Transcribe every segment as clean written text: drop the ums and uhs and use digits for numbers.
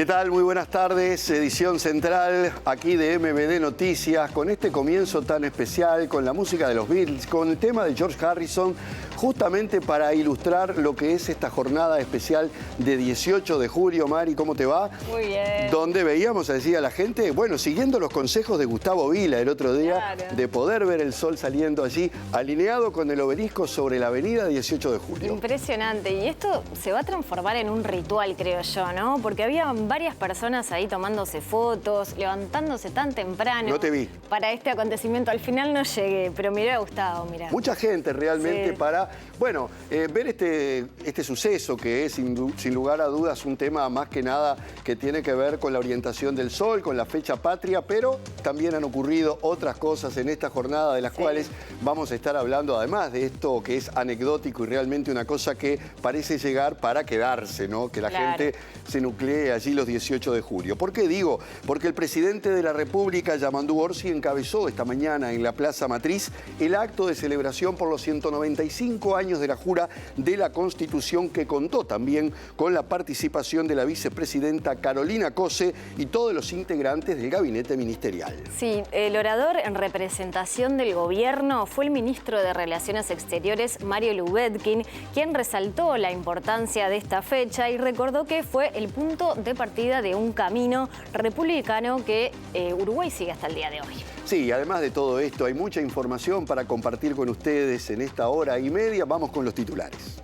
¿Qué tal? Muy buenas tardes, edición central aquí de MBD Noticias, con este comienzo tan especial, con la música de los Beatles, con el tema de George Harrison, justamente para ilustrar lo que es esta jornada especial de 18 de julio. Mari, ¿cómo te va? Muy bien. Donde veíamos así a la gente, bueno, siguiendo los consejos de Gustavo Vila el otro día, Claro, de poder ver el sol saliendo allí, alineado con el obelisco sobre la avenida 18 de julio. impresionante. Y esto se va a transformar en un ritual, creo yo, ¿no? Porque había varias personas ahí tomándose fotos, levantándose tan temprano. No te vi. Para este acontecimiento. Al final no llegué, pero me hubiera gustado, mirá. Mucha gente realmente Sí. para, bueno, ver este suceso que es sin lugar a dudas un tema más que nada que tiene que ver con la orientación del sol, con la fecha patria, pero también han ocurrido otras cosas en esta jornada de las cuales vamos a estar hablando, además de esto que es anecdótico y realmente una cosa que parece llegar para quedarse, ¿no? Que la gente se nuclee allí los 18 de julio. ¿Por qué digo? Porque el presidente de la República, Yamandu Orsi, encabezó esta mañana en la Plaza Matriz el acto de celebración por los 195 años de la jura de la Constitución, que contó también con la participación de la vicepresidenta Carolina Cose y todos los integrantes del gabinete ministerial. Sí, el orador en representación del gobierno fue el ministro de Relaciones Exteriores, Mario Lubetkin, quien resaltó la importancia de esta fecha y recordó que fue el punto de partida de un camino republicano que Uruguay sigue hasta el día de hoy. Sí, además de todo esto, hay mucha información para compartir con ustedes en esta hora y media. Vamos con los titulares.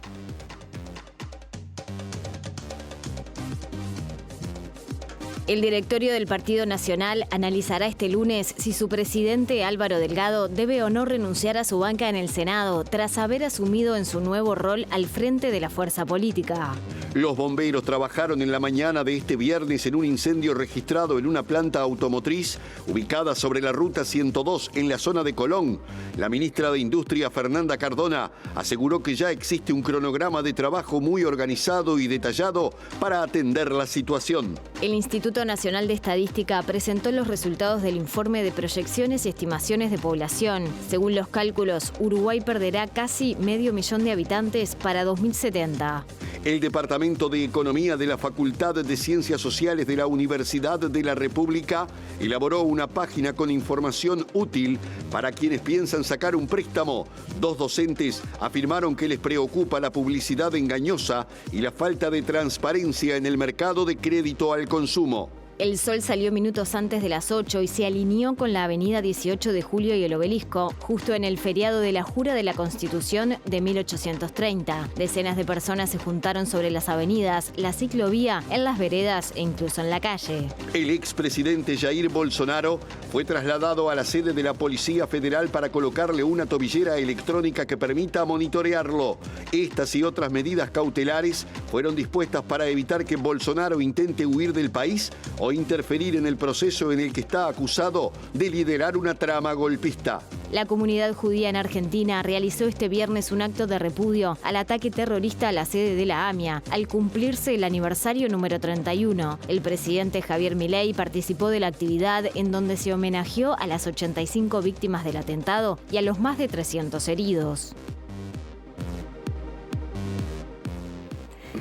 El directorio del Partido Nacional analizará este lunes si su presidente Álvaro Delgado debe o no renunciar a su banca en el Senado tras haber asumido en su nuevo rol al frente de la fuerza política. Los bomberos trabajaron en la mañana de este viernes en un incendio registrado en una planta automotriz ubicada sobre la ruta 102 en la zona de Colón. La ministra de Industria, Fernanda Cardona, aseguró que ya existe un cronograma de trabajo muy organizado y detallado para atender la situación. El Instituto Nacional de Estadística presentó los resultados del informe de proyecciones y estimaciones de población. Según los cálculos, Uruguay perderá casi 500.000 de habitantes para 2070. El Departamento de Economía de la Facultad de Ciencias Sociales de la Universidad de la República elaboró una página con información útil para quienes piensan sacar un préstamo. Dos docentes afirmaron que les preocupa la publicidad engañosa y la falta de transparencia en el mercado de crédito al consumo. El sol salió minutos antes de las 8 y se alineó con la avenida 18 de julio y el obelisco, justo en el feriado de la Jura de la Constitución de 1830. Decenas de personas se juntaron sobre las avenidas, la ciclovía, en las veredas e incluso en la calle. El expresidente Jair Bolsonaro fue trasladado a la sede de la Policía Federal para colocarle una tobillera electrónica que permita monitorearlo. Estas y otras medidas cautelares fueron dispuestas para evitar que Bolsonaro intente huir del país o interferir en el proceso en el que está acusado de liderar una trama golpista. La comunidad judía en Argentina realizó este viernes un acto de repudio al ataque terrorista a la sede de la AMIA, al cumplirse el aniversario número 31. El presidente Javier Milei participó de la actividad en donde se homenajeó a las 85 víctimas del atentado y a los más de 300 heridos.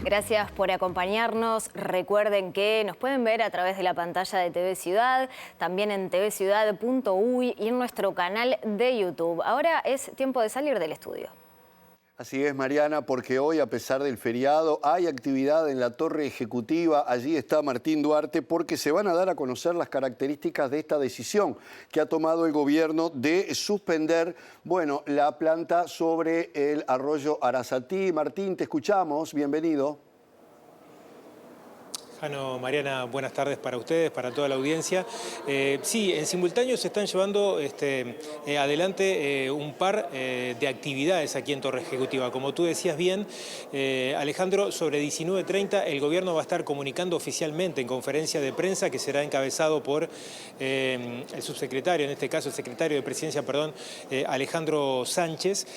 Gracias por acompañarnos. Recuerden que nos pueden ver a través de la pantalla de TV Ciudad, también en tvciudad.uy y en nuestro canal de YouTube. Ahora es tiempo de salir del estudio. Así es, Mariana, porque hoy, a pesar del feriado, hay actividad en la Torre Ejecutiva. Allí está Martín Duarte, porque se van a dar a conocer las características de esta decisión que ha tomado el gobierno de suspender, bueno, la planta sobre el arroyo Arasatí. Martín, te escuchamos. Bienvenido. Jano, Mariana, buenas tardes para ustedes, para toda la audiencia. Sí, en simultáneo se están llevando adelante un par de actividades aquí en Torre Ejecutiva. Como tú decías bien, Alejandro, sobre 19:30 el gobierno va a estar comunicando oficialmente en conferencia de prensa que será encabezado por el subsecretario, en este caso el secretario de Presidencia, Alejandro Sánchez,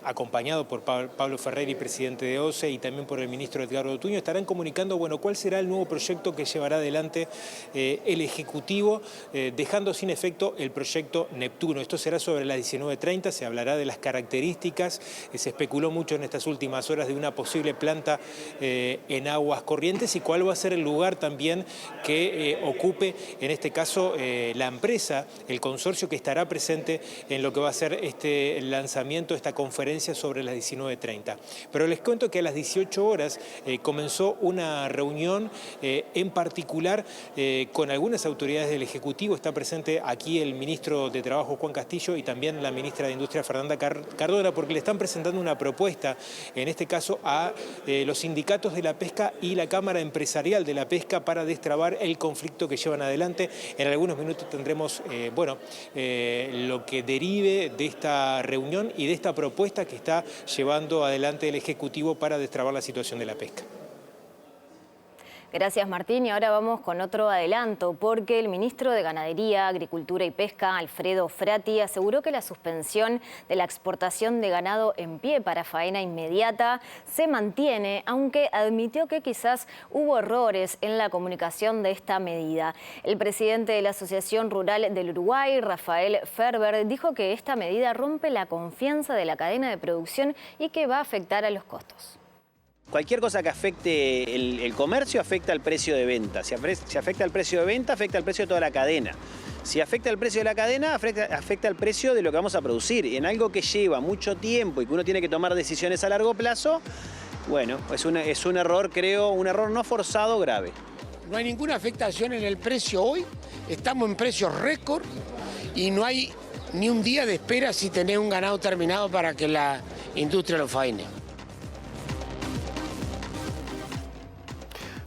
acompañado por Pablo Ferreri, presidente de OCE, y también por el ministro Edgardo Tuño. Estarán comunicando, bueno, cuál será será el nuevo proyecto que llevará adelante el Ejecutivo, dejando sin efecto el proyecto Neptuno. Esto será sobre las 19:30, se hablará de las características, se especuló mucho en estas últimas horas de una posible planta en aguas corrientes y cuál va a ser el lugar también que ocupe, en este caso, la empresa, el consorcio que estará presente en lo que va a ser este lanzamiento, esta conferencia sobre las 19:30. Pero les cuento que a las 18 horas comenzó una reunión en particular con algunas autoridades del Ejecutivo. Está presente aquí el ministro de Trabajo, Juan Castillo, y también la ministra de Industria, Fernanda Cardona, porque le están presentando una propuesta, en este caso a los sindicatos de la pesca y la Cámara Empresarial de la Pesca para destrabar el conflicto que llevan adelante. En algunos minutos tendremos lo que derive de esta reunión y de esta propuesta que está llevando adelante el Ejecutivo para destrabar la situación de la pesca. Gracias, Martín. Y ahora vamos con otro adelanto, porque el ministro de Ganadería, Agricultura y Pesca, Alfredo Frati, aseguró que la suspensión de la exportación de ganado en pie para faena inmediata se mantiene, aunque admitió que quizás hubo errores en la comunicación de esta medida. El presidente de la Asociación Rural del Uruguay, Rafael Ferber, dijo que esta medida rompe la confianza de la cadena de producción y que va a afectar a los costos. Cualquier cosa que afecte el comercio afecta al precio de venta. Si afecta al precio de venta, afecta al precio de toda la cadena. Si afecta el precio de la cadena, afecta el precio de lo que vamos a producir. Y en algo que lleva mucho tiempo y que uno tiene que tomar decisiones a largo plazo, bueno, es un error, creo, un error no forzado grave. No hay ninguna afectación en el precio hoy. Estamos en precios récord y no hay ni un día de espera si tenés un ganado terminado para que la industria lo faene.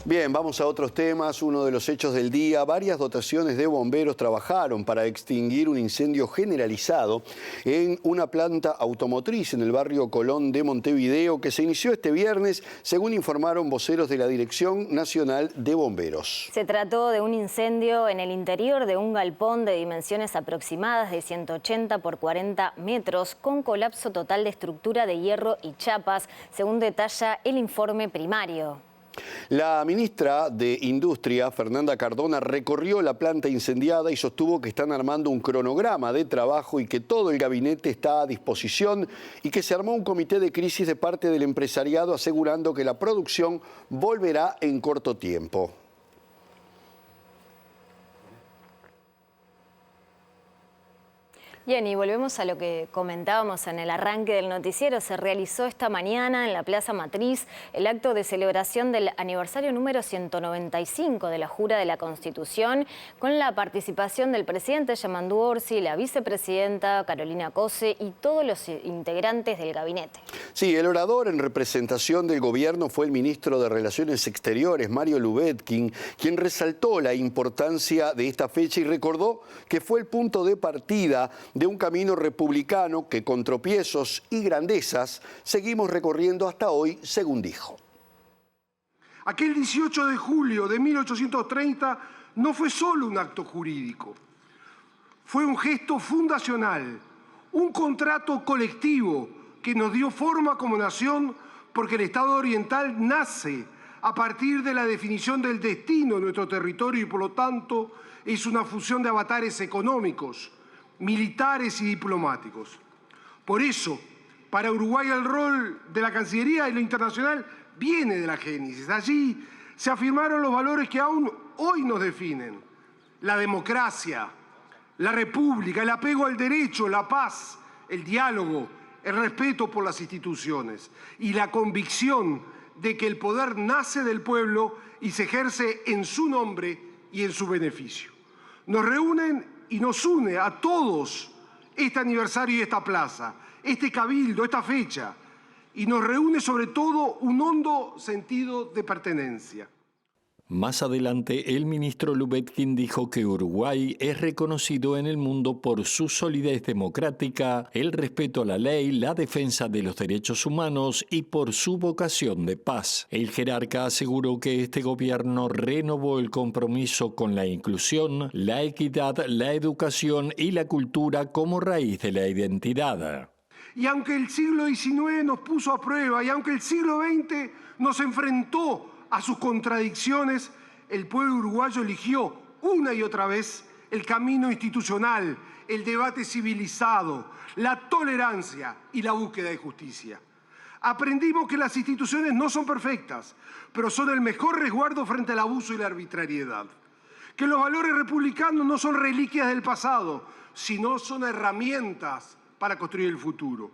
Bien, vamos a otros temas. Uno de los hechos del día: varias dotaciones de bomberos trabajaron para extinguir un incendio generalizado en una planta automotriz en el barrio Colón de Montevideo que se inició este viernes, según informaron voceros de la Dirección Nacional de Bomberos. Se trató de un incendio en el interior de un galpón de dimensiones aproximadas de 180 por 40 metros, con colapso total de estructura de hierro y chapas, según detalla el informe primario. La ministra de Industria, Fernanda Cardona, recorrió la planta incendiada y sostuvo que están armando un cronograma de trabajo y que todo el gabinete está a disposición y que se armó un comité de crisis de parte del empresariado asegurando que la producción volverá en corto tiempo. Bien, y volvemos a lo que comentábamos en el arranque del noticiero. Se realizó esta mañana en la Plaza Matriz el acto de celebración del aniversario número 195 de la Jura de la Constitución, con la participación del presidente Yamandú Orsi, la vicepresidenta Carolina Cose y todos los integrantes del gabinete. Sí, el orador en representación del gobierno fue el ministro de Relaciones Exteriores, Mario Lubetkin, quien resaltó la importancia de esta fecha y recordó que fue el punto de partida de un camino republicano que con tropiezos y grandezas seguimos recorriendo hasta hoy, según dijo. Aquel 18 de julio de 1830 no fue solo un acto jurídico, fue un gesto fundacional, un contrato colectivo que nos dio forma como nación, porque el Estado oriental nace a partir de la definición del destino de nuestro territorio y por lo tanto es una fusión de avatares económicos, militares y diplomáticos. Por eso, para Uruguay el rol de la Cancillería y lo internacional viene de la génesis. Allí se afirmaron los valores que aún hoy nos definen: la democracia, la república, el apego al derecho, la paz, el diálogo, el respeto por las instituciones y la convicción de que el poder nace del pueblo y se ejerce en su nombre y en su beneficio. Nos reúnen y nos une a todos este aniversario y esta plaza, este cabildo, esta fecha, y nos reúne sobre todo un hondo sentido de pertenencia. Más adelante, el ministro Lubetkin dijo que Uruguay es reconocido en el mundo por su solidez democrática, el respeto a la ley, la defensa de los derechos humanos y por su vocación de paz. El jerarca aseguró que este gobierno renovó el compromiso con la inclusión, la equidad, la educación y la cultura como raíz de la identidad. Y aunque el siglo XIX nos puso a prueba y aunque el siglo XX nos enfrentó a sus contradicciones, el pueblo uruguayo eligió una y otra vez el camino institucional, el debate civilizado, la tolerancia y la búsqueda de justicia. Aprendimos que las instituciones no son perfectas, pero son el mejor resguardo frente al abuso y la arbitrariedad. Que los valores republicanos no son reliquias del pasado, sino son herramientas para construir el futuro.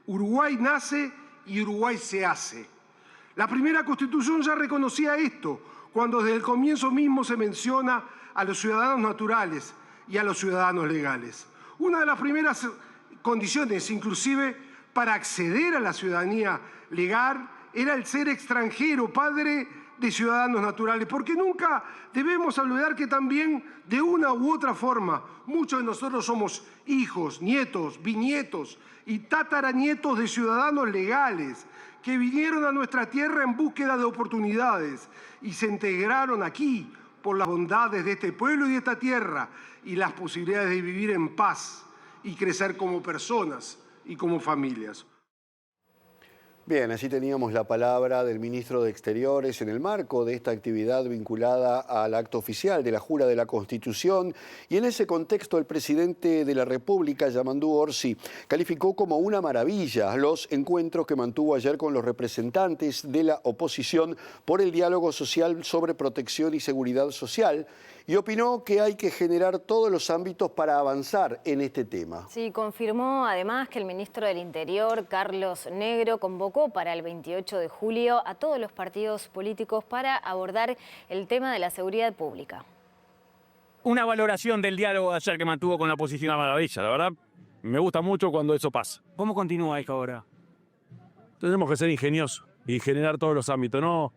Uruguay nace y Uruguay se hace. La primera Constitución ya reconocía esto, cuando desde el comienzo mismo se menciona a los ciudadanos naturales y a los ciudadanos legales. Una de las primeras condiciones, inclusive, para acceder a la ciudadanía legal era el ser extranjero, padre de ciudadanos naturales, porque nunca debemos olvidar que también, de una u otra forma, muchos de nosotros somos hijos, nietos, bisnietos y tataranietos de ciudadanos legales que vinieron a nuestra tierra en búsqueda de oportunidades y se integraron aquí por las bondades de este pueblo y de esta tierra y las posibilidades de vivir en paz y crecer como personas y como familias. Bien, así teníamos la palabra del ministro de Exteriores en el marco de esta actividad vinculada al acto oficial de la Jura de la Constitución, y en ese contexto el presidente de la República, Yamandú Orsi, calificó como una maravilla los encuentros que mantuvo ayer con los representantes de la oposición por el diálogo social sobre protección y seguridad social, y opinó que hay que generar todos los ámbitos para avanzar en este tema. Sí, confirmó además que el ministro del Interior, Carlos Negro, convocó para el 28 de julio a todos los partidos políticos para abordar el tema de la seguridad pública. Una valoración del diálogo de ayer que mantuvo con la oposición a maravilla, la verdad, me gusta mucho cuando eso pasa. ¿Cómo continúa esto ahora? Tenemos que ser ingeniosos y generar todos los ámbitos, no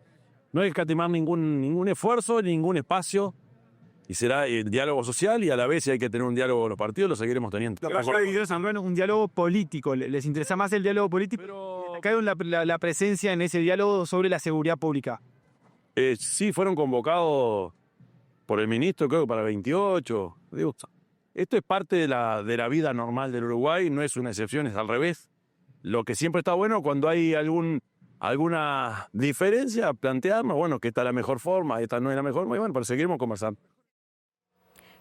hay que escatimar ningún esfuerzo, ningún espacio. Y será el diálogo social, y a la vez, si hay que tener un diálogo con los partidos, lo seguiremos teniendo. Un diálogo político. ¿Les interesa más el diálogo político? Pero ¿Cae la presencia en ese diálogo sobre la seguridad pública? Sí, fueron convocados por el ministro, creo que para el 28. Digo, esto es parte de la vida normal del Uruguay, no es una excepción, es al revés. Lo que siempre está bueno cuando hay alguna diferencia, plantearnos, bueno, que esta es la mejor forma, esta no es la mejor forma, y bueno, pero seguiremos conversando.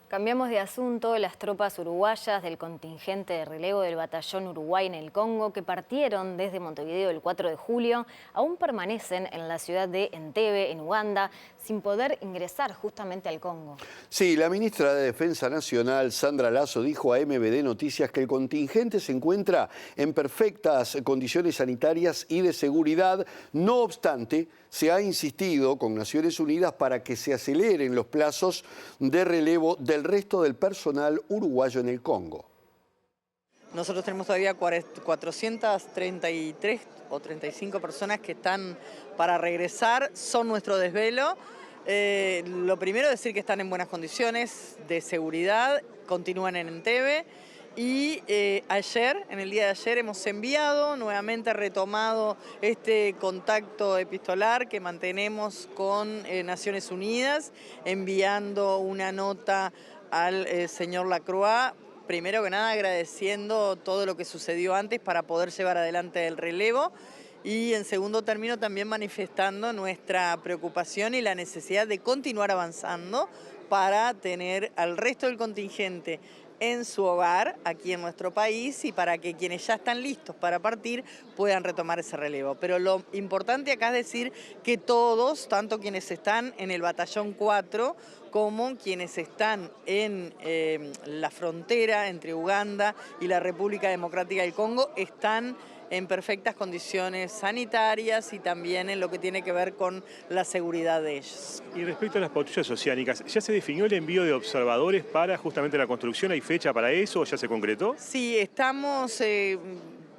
Cambiamos de asunto. Las tropas uruguayas del contingente de relevo del Batallón Uruguay en el Congo, que partieron desde Montevideo el 4 de julio, aún permanecen en la ciudad de Entebbe, en Uganda, sin poder ingresar justamente al Congo. Sí, la ministra de Defensa Nacional, Sandra Lasso, dijo a MBD Noticias que el contingente se encuentra en perfectas condiciones sanitarias y de seguridad. No obstante, se ha insistido con Naciones Unidas para que se aceleren los plazos de relevo del resto del personal uruguayo en el Congo. Nosotros tenemos todavía 433 o 35 personas que están para regresar, son nuestro desvelo. Lo primero es decir que están en buenas condiciones de seguridad, continúan en Entebbe. Y ayer, en el día de ayer, hemos enviado, nuevamente retomado este contacto epistolar que mantenemos con Naciones Unidas, enviando una nota al señor Lacroix, primero que nada agradeciendo todo lo que sucedió antes para poder llevar adelante el relevo, y en segundo término también manifestando nuestra preocupación y la necesidad de continuar avanzando para tener al resto del contingente en su hogar, aquí en nuestro país, y para que quienes ya están listos para partir puedan retomar ese relevo. Pero lo importante acá es decir que todos, tanto quienes están en el Batallón 4 como quienes están en la frontera entre Uganda y la República Democrática del Congo, están en perfectas condiciones sanitarias y también en lo que tiene que ver con la seguridad de ellos. Y respecto a las patrullas oceánicas, ¿ya se definió el envío de observadores para justamente la construcción? ¿Hay fecha para eso o ya se concretó? Sí, estamos,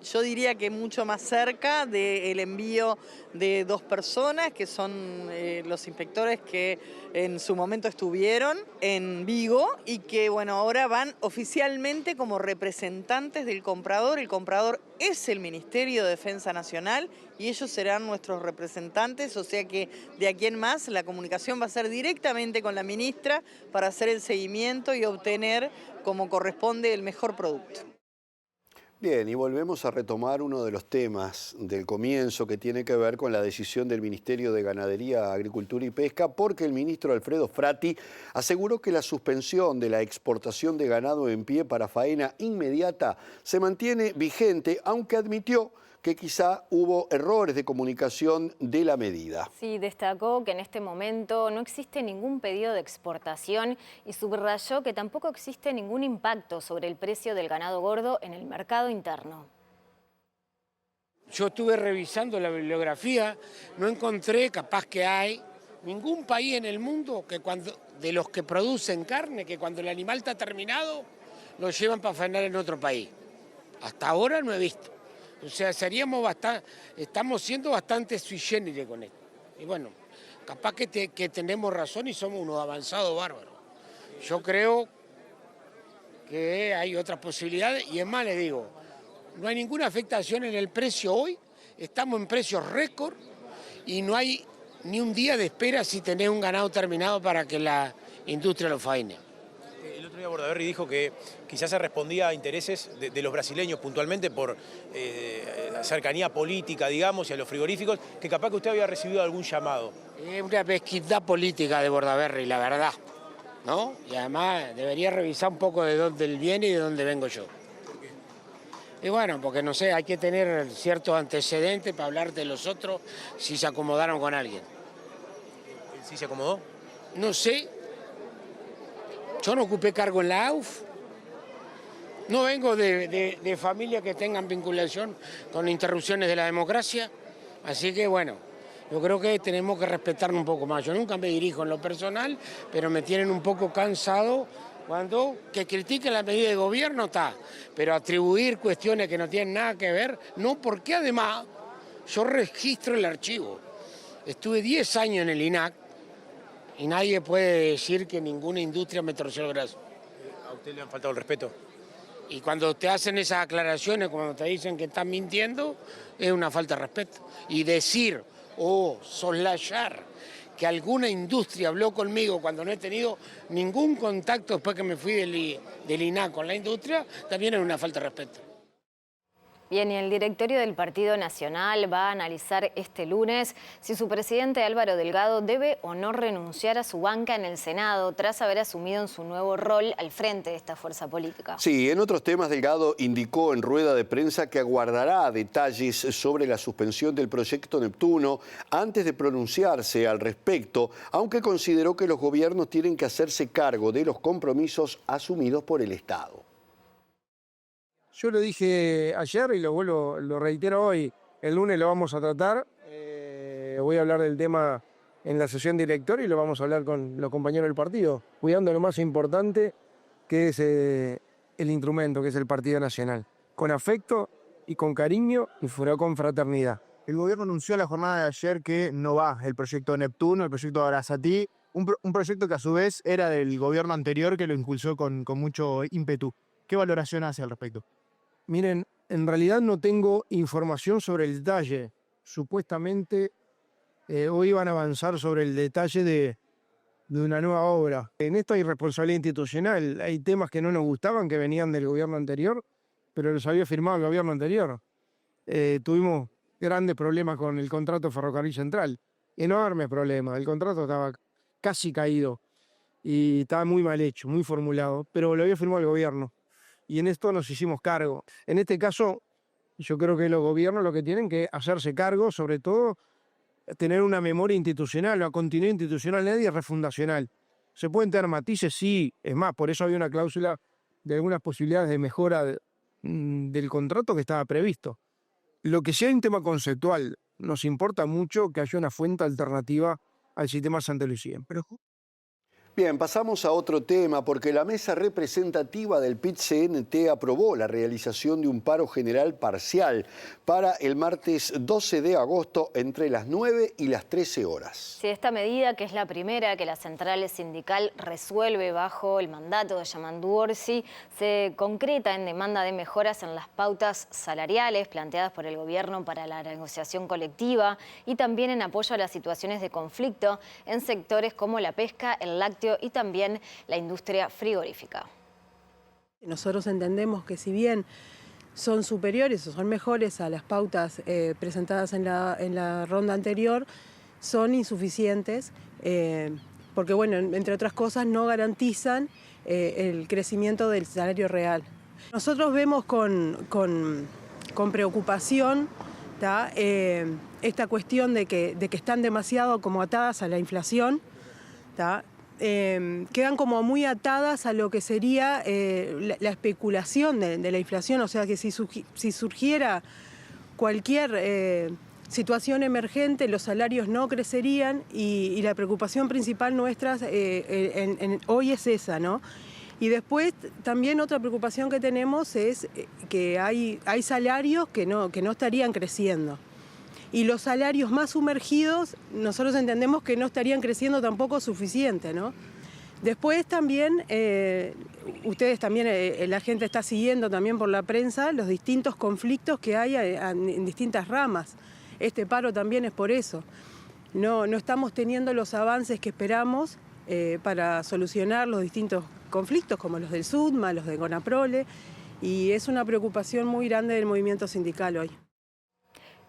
yo diría que mucho más cerca del envío de 2 personas, que son los inspectores que en su momento estuvieron en Vigo y que, bueno, ahora van oficialmente como representantes del comprador. El comprador es el Ministerio de Defensa Nacional y ellos serán nuestros representantes, o sea que de aquí en más la comunicación va a ser directamente con la ministra para hacer el seguimiento y obtener, como corresponde, el mejor producto. Bien, y volvemos a retomar uno de los temas del comienzo que tiene que ver con la decisión del Ministerio de Ganadería, Agricultura y Pesca, porque el ministro Alfredo Frati aseguró que la suspensión de la exportación de ganado en pie para faena inmediata se mantiene vigente, aunque admitió que quizá hubo errores de comunicación de la medida. Sí, destacó que en este momento no existe ningún pedido de exportación y subrayó que tampoco existe ningún impacto sobre el precio del ganado gordo en el mercado interno. Yo estuve revisando la bibliografía, no encontré, capaz que hay, ningún país en el mundo que de los que producen carne, que cuando el animal está terminado, lo llevan para faenar en otro país. Hasta ahora no he visto. O sea, estamos siendo bastante sui generis con esto. Y bueno, capaz que tenemos razón y somos unos avanzados bárbaros. Yo creo que hay otras posibilidades y es más, les digo, no hay ninguna afectación en el precio hoy, estamos en precios récord y no hay ni un día de espera si tenés un ganado terminado para que la industria lo faene. El otro día Bordaberry dijo que quizás se respondía a intereses de los brasileños puntualmente por cercanía política, digamos, y a los frigoríficos, que capaz que usted había recibido algún llamado. Es una pesquisdad política de Bordaberry, la verdad, ¿no? Y además debería revisar un poco de dónde él viene y de dónde vengo yo. ¿Por qué? Y bueno, porque no sé, hay que tener ciertos antecedentes para hablar de los otros si se acomodaron con alguien. ¿Él sí se acomodó? No sé. Yo no ocupé cargo en la AUF, no vengo de familias que tengan vinculación con interrupciones de la democracia, así que bueno, yo creo que tenemos que respetarnos un poco más. Yo nunca me dirijo en lo personal, pero me tienen un poco cansado cuando que critiquen la medida de gobierno está, pero atribuir cuestiones que no tienen nada que ver, no, porque además yo registro el archivo. Estuve 10 años en el INAC, y nadie puede decir que ninguna industria me torció el brazo. ¿A usted le han faltado el respeto? Y cuando te hacen esas aclaraciones, cuando te dicen que están mintiendo, es una falta de respeto. Y decir o soslayar que alguna industria habló conmigo cuando no he tenido ningún contacto después que me fui del INAC con la industria, también es una falta de respeto. Bien, y el directorio del Partido Nacional va a analizar este lunes si su presidente Álvaro Delgado debe o no renunciar a su banca en el Senado tras haber asumido en su nuevo rol al frente de esta fuerza política. Sí, en otros temas, Delgado indicó en rueda de prensa que aguardará detalles sobre la suspensión del proyecto Neptuno antes de pronunciarse al respecto, aunque consideró que los gobiernos tienen que hacerse cargo de los compromisos asumidos por el Estado. Yo lo dije ayer y lo reitero hoy. El lunes lo vamos a tratar. Voy a hablar del tema en la sesión directoria y lo vamos a hablar con los compañeros del partido, cuidando lo más importante que es el instrumento, que es el Partido Nacional. Con afecto y con cariño y con fraternidad. El gobierno anunció la jornada de ayer que no va el proyecto Neptuno, el proyecto Arasatí, un proyecto que a su vez era del gobierno anterior que lo impulsó con mucho ímpetu. ¿Qué valoración hace al respecto? Miren, en realidad no tengo información sobre el detalle. Supuestamente hoy van a avanzar sobre el detalle de una nueva obra. En esto hay responsabilidad institucional. Hay temas que no nos gustaban, que venían del gobierno anterior, pero los había firmado el gobierno anterior. Tuvimos grandes problemas con el contrato Ferrocarril Central. Enormes problemas. El contrato estaba casi caído y estaba muy mal hecho, muy formulado, pero lo había firmado el gobierno. Y en esto nos hicimos cargo. En este caso, yo creo que los gobiernos lo que tienen que hacerse cargo, sobre todo, tener una memoria institucional, una continuidad institucional y refundacional. ¿Se pueden tener matices? Sí. Es más, por eso había una cláusula de algunas posibilidades de mejora del contrato que estaba previsto. Lo que sí hay un tema conceptual, nos importa mucho que haya una fuente alternativa al sistema Santa Lucía. Bien, pasamos a otro tema, porque la mesa representativa del PIT-CNT aprobó la realización de un paro general parcial para el martes 12 de agosto entre las 9 y las 13 horas. Sí, esta medida, que es la primera que la central sindical resuelve bajo el mandato de Yamandu Orsi, se concreta en demanda de mejoras en las pautas salariales planteadas por el gobierno para la negociación colectiva y también en apoyo a las situaciones de conflicto en sectores como la pesca, el lácteo y también la industria frigorífica. Nosotros entendemos que si bien son superiores o son mejores a las pautas presentadas en la ronda anterior, son insuficientes porque, bueno, entre otras cosas, no garantizan el crecimiento del salario real. Nosotros vemos con preocupación esta cuestión de que están demasiado como atadas a la inflación, quedan como muy atadas a lo que sería la especulación de la inflación, o sea que si surgiera cualquier situación emergente, los salarios no crecerían y la preocupación principal nuestra hoy es esa, ¿no? Y después también otra preocupación que tenemos es que hay salarios que no estarían creciendo. Y los salarios más sumergidos, nosotros entendemos que no estarían creciendo tampoco suficiente, ¿no? Después también, ustedes también, la gente está siguiendo también por la prensa los distintos conflictos que hay en distintas ramas. Este paro también es por eso. No estamos teniendo los avances que esperamos para solucionar los distintos conflictos, como los del SUTMA, los de CONAPROLE, y es una preocupación muy grande del movimiento sindical hoy.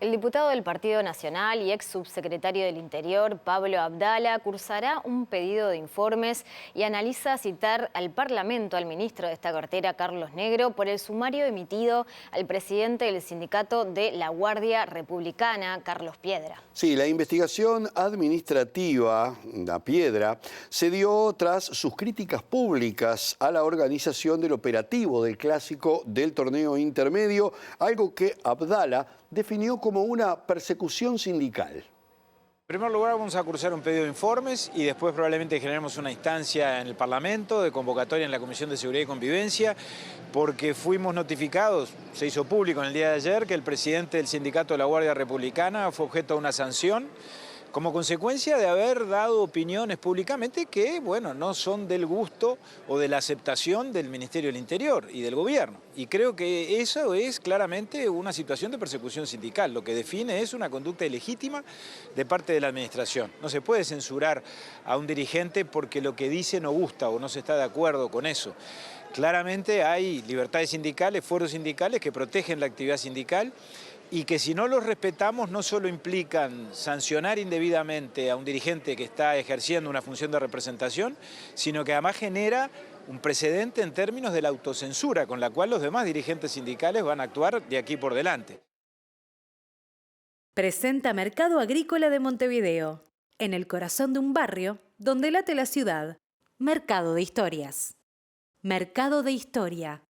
El diputado del Partido Nacional y ex subsecretario del Interior, Pablo Abdala, cursará un pedido de informes y analiza citar al Parlamento al ministro de esta cartera, Carlos Negro, por el sumario emitido al presidente del sindicato de la Guardia Republicana, Carlos Piedra. Sí, la investigación administrativa, la Piedra, se dio tras sus críticas públicas a la organización del operativo del clásico del torneo intermedio, algo que Abdala definió como una persecución sindical. En primer lugar, vamos a cursar un pedido de informes y después probablemente generemos una instancia en el Parlamento de convocatoria en la Comisión de Seguridad y Convivencia, porque fuimos notificados, se hizo público en el día de ayer, que el presidente del sindicato de la Guardia Republicana fue objeto de una sanción como consecuencia de haber dado opiniones públicamente que, bueno, no son del gusto o de la aceptación del Ministerio del Interior y del Gobierno. Y creo que eso es claramente una situación de persecución sindical. Lo que define es una conducta ilegítima de parte de la Administración. No se puede censurar a un dirigente porque lo que dice no gusta o no se está de acuerdo con eso. Claramente hay libertades sindicales, fueros sindicales que protegen la actividad sindical y que si no los respetamos no solo implican sancionar indebidamente a un dirigente que está ejerciendo una función de representación, sino que además genera un precedente en términos de la autocensura, con la cual los demás dirigentes sindicales van a actuar de aquí por delante. Presenta Mercado Agrícola de Montevideo, en el corazón de un barrio donde late la ciudad. Mercado de Historias. Mercado de Historia.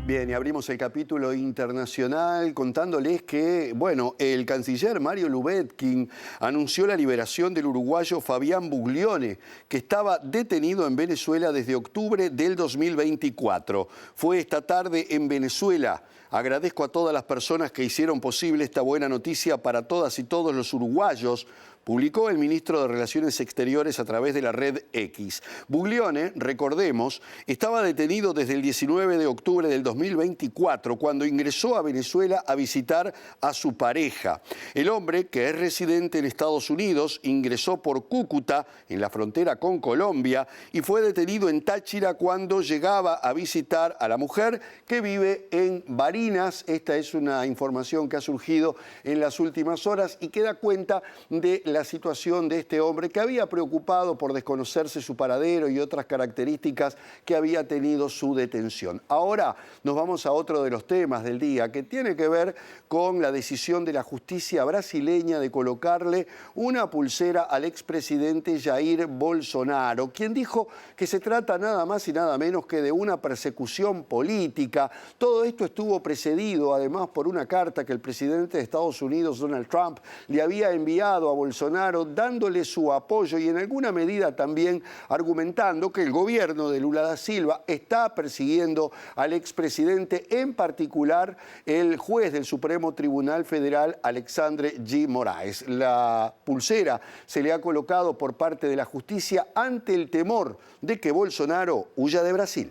Bien, y abrimos el capítulo internacional contándoles que, bueno, el canciller Mario Lubetkin anunció la liberación del uruguayo Fabián Buglione, que estaba detenido en Venezuela desde octubre del 2024. Fue esta tarde en Venezuela. Agradezco a todas las personas que hicieron posible esta buena noticia para todas y todos los uruguayos, publicó el ministro de Relaciones Exteriores a través de la red X. Buglione, recordemos, estaba detenido desde el 19 de octubre del 2024, cuando ingresó a Venezuela a visitar a su pareja. El hombre, que es residente en Estados Unidos, ingresó por Cúcuta, en la frontera con Colombia, y fue detenido en Táchira cuando llegaba a visitar a la mujer que vive en Barinas. Esta es una información que ha surgido en las últimas horas y que da cuenta de la situación de este hombre que había preocupado por desconocerse su paradero y otras características que había tenido su detención. Ahora nos vamos a otro de los temas del día que tiene que ver con la decisión de la justicia brasileña de colocarle una pulsera al expresidente Jair Bolsonaro, quien dijo que se trata nada más y nada menos que de una persecución política. Todo esto estuvo precedido además por una carta que el presidente de Estados Unidos, Donald Trump, le había enviado a Bolsonaro dándole su apoyo y en alguna medida también argumentando que el gobierno de Lula da Silva está persiguiendo al expresidente, en particular el juez del Supremo Tribunal Federal, Alexandre G. Moraes. La pulsera se le ha colocado por parte de la justicia ante el temor de que Bolsonaro huya de Brasil.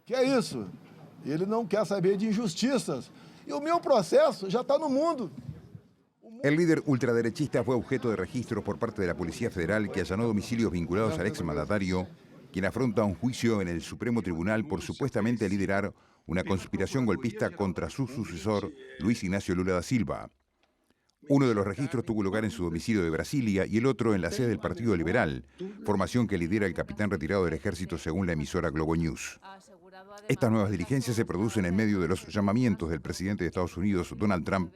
Que é isso? Ele não quer saber de injustiças. E o meu processo já está no mundo. El líder ultraderechista fue objeto de registros por parte de la Policía Federal que allanó domicilios vinculados al exmandatario, quien afronta un juicio en el Supremo Tribunal por supuestamente liderar una conspiración golpista contra su sucesor, Luis Ignacio Lula da Silva. Uno de los registros tuvo lugar en su domicilio de Brasilia y el otro en la sede del Partido Liberal, formación que lidera el capitán retirado del ejército según la emisora Globo News. Estas nuevas diligencias se producen en medio de los llamamientos del presidente de Estados Unidos, Donald Trump,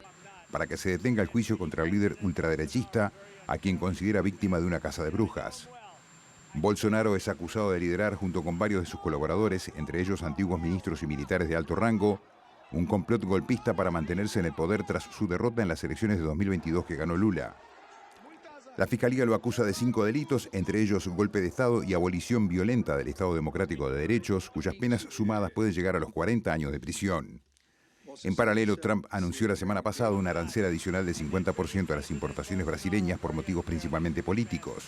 para que se detenga el juicio contra el líder ultraderechista, a quien considera víctima de una caza de brujas. Bolsonaro es acusado de liderar, junto con varios de sus colaboradores, entre ellos antiguos ministros y militares de alto rango, un complot golpista para mantenerse en el poder tras su derrota en las elecciones de 2022 que ganó Lula. La Fiscalía lo acusa de 5 delitos, entre ellos golpe de Estado y abolición violenta del Estado Democrático de Derechos, cuyas penas sumadas pueden llegar a los 40 años de prisión. En paralelo, Trump anunció la semana pasada un arancel adicional del 50% a las importaciones brasileñas por motivos principalmente políticos.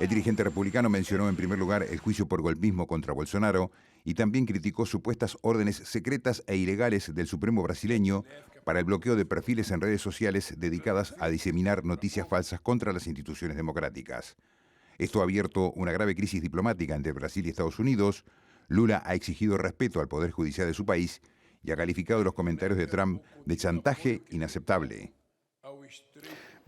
El dirigente republicano mencionó en primer lugar el juicio por golpismo contra Bolsonaro y también criticó supuestas órdenes secretas e ilegales del Supremo brasileño para el bloqueo de perfiles en redes sociales dedicadas a diseminar noticias falsas contra las instituciones democráticas. Esto ha abierto una grave crisis diplomática entre Brasil y Estados Unidos. Lula ha exigido respeto al Poder Judicial de su país y ha calificado los comentarios de Trump de chantaje inaceptable.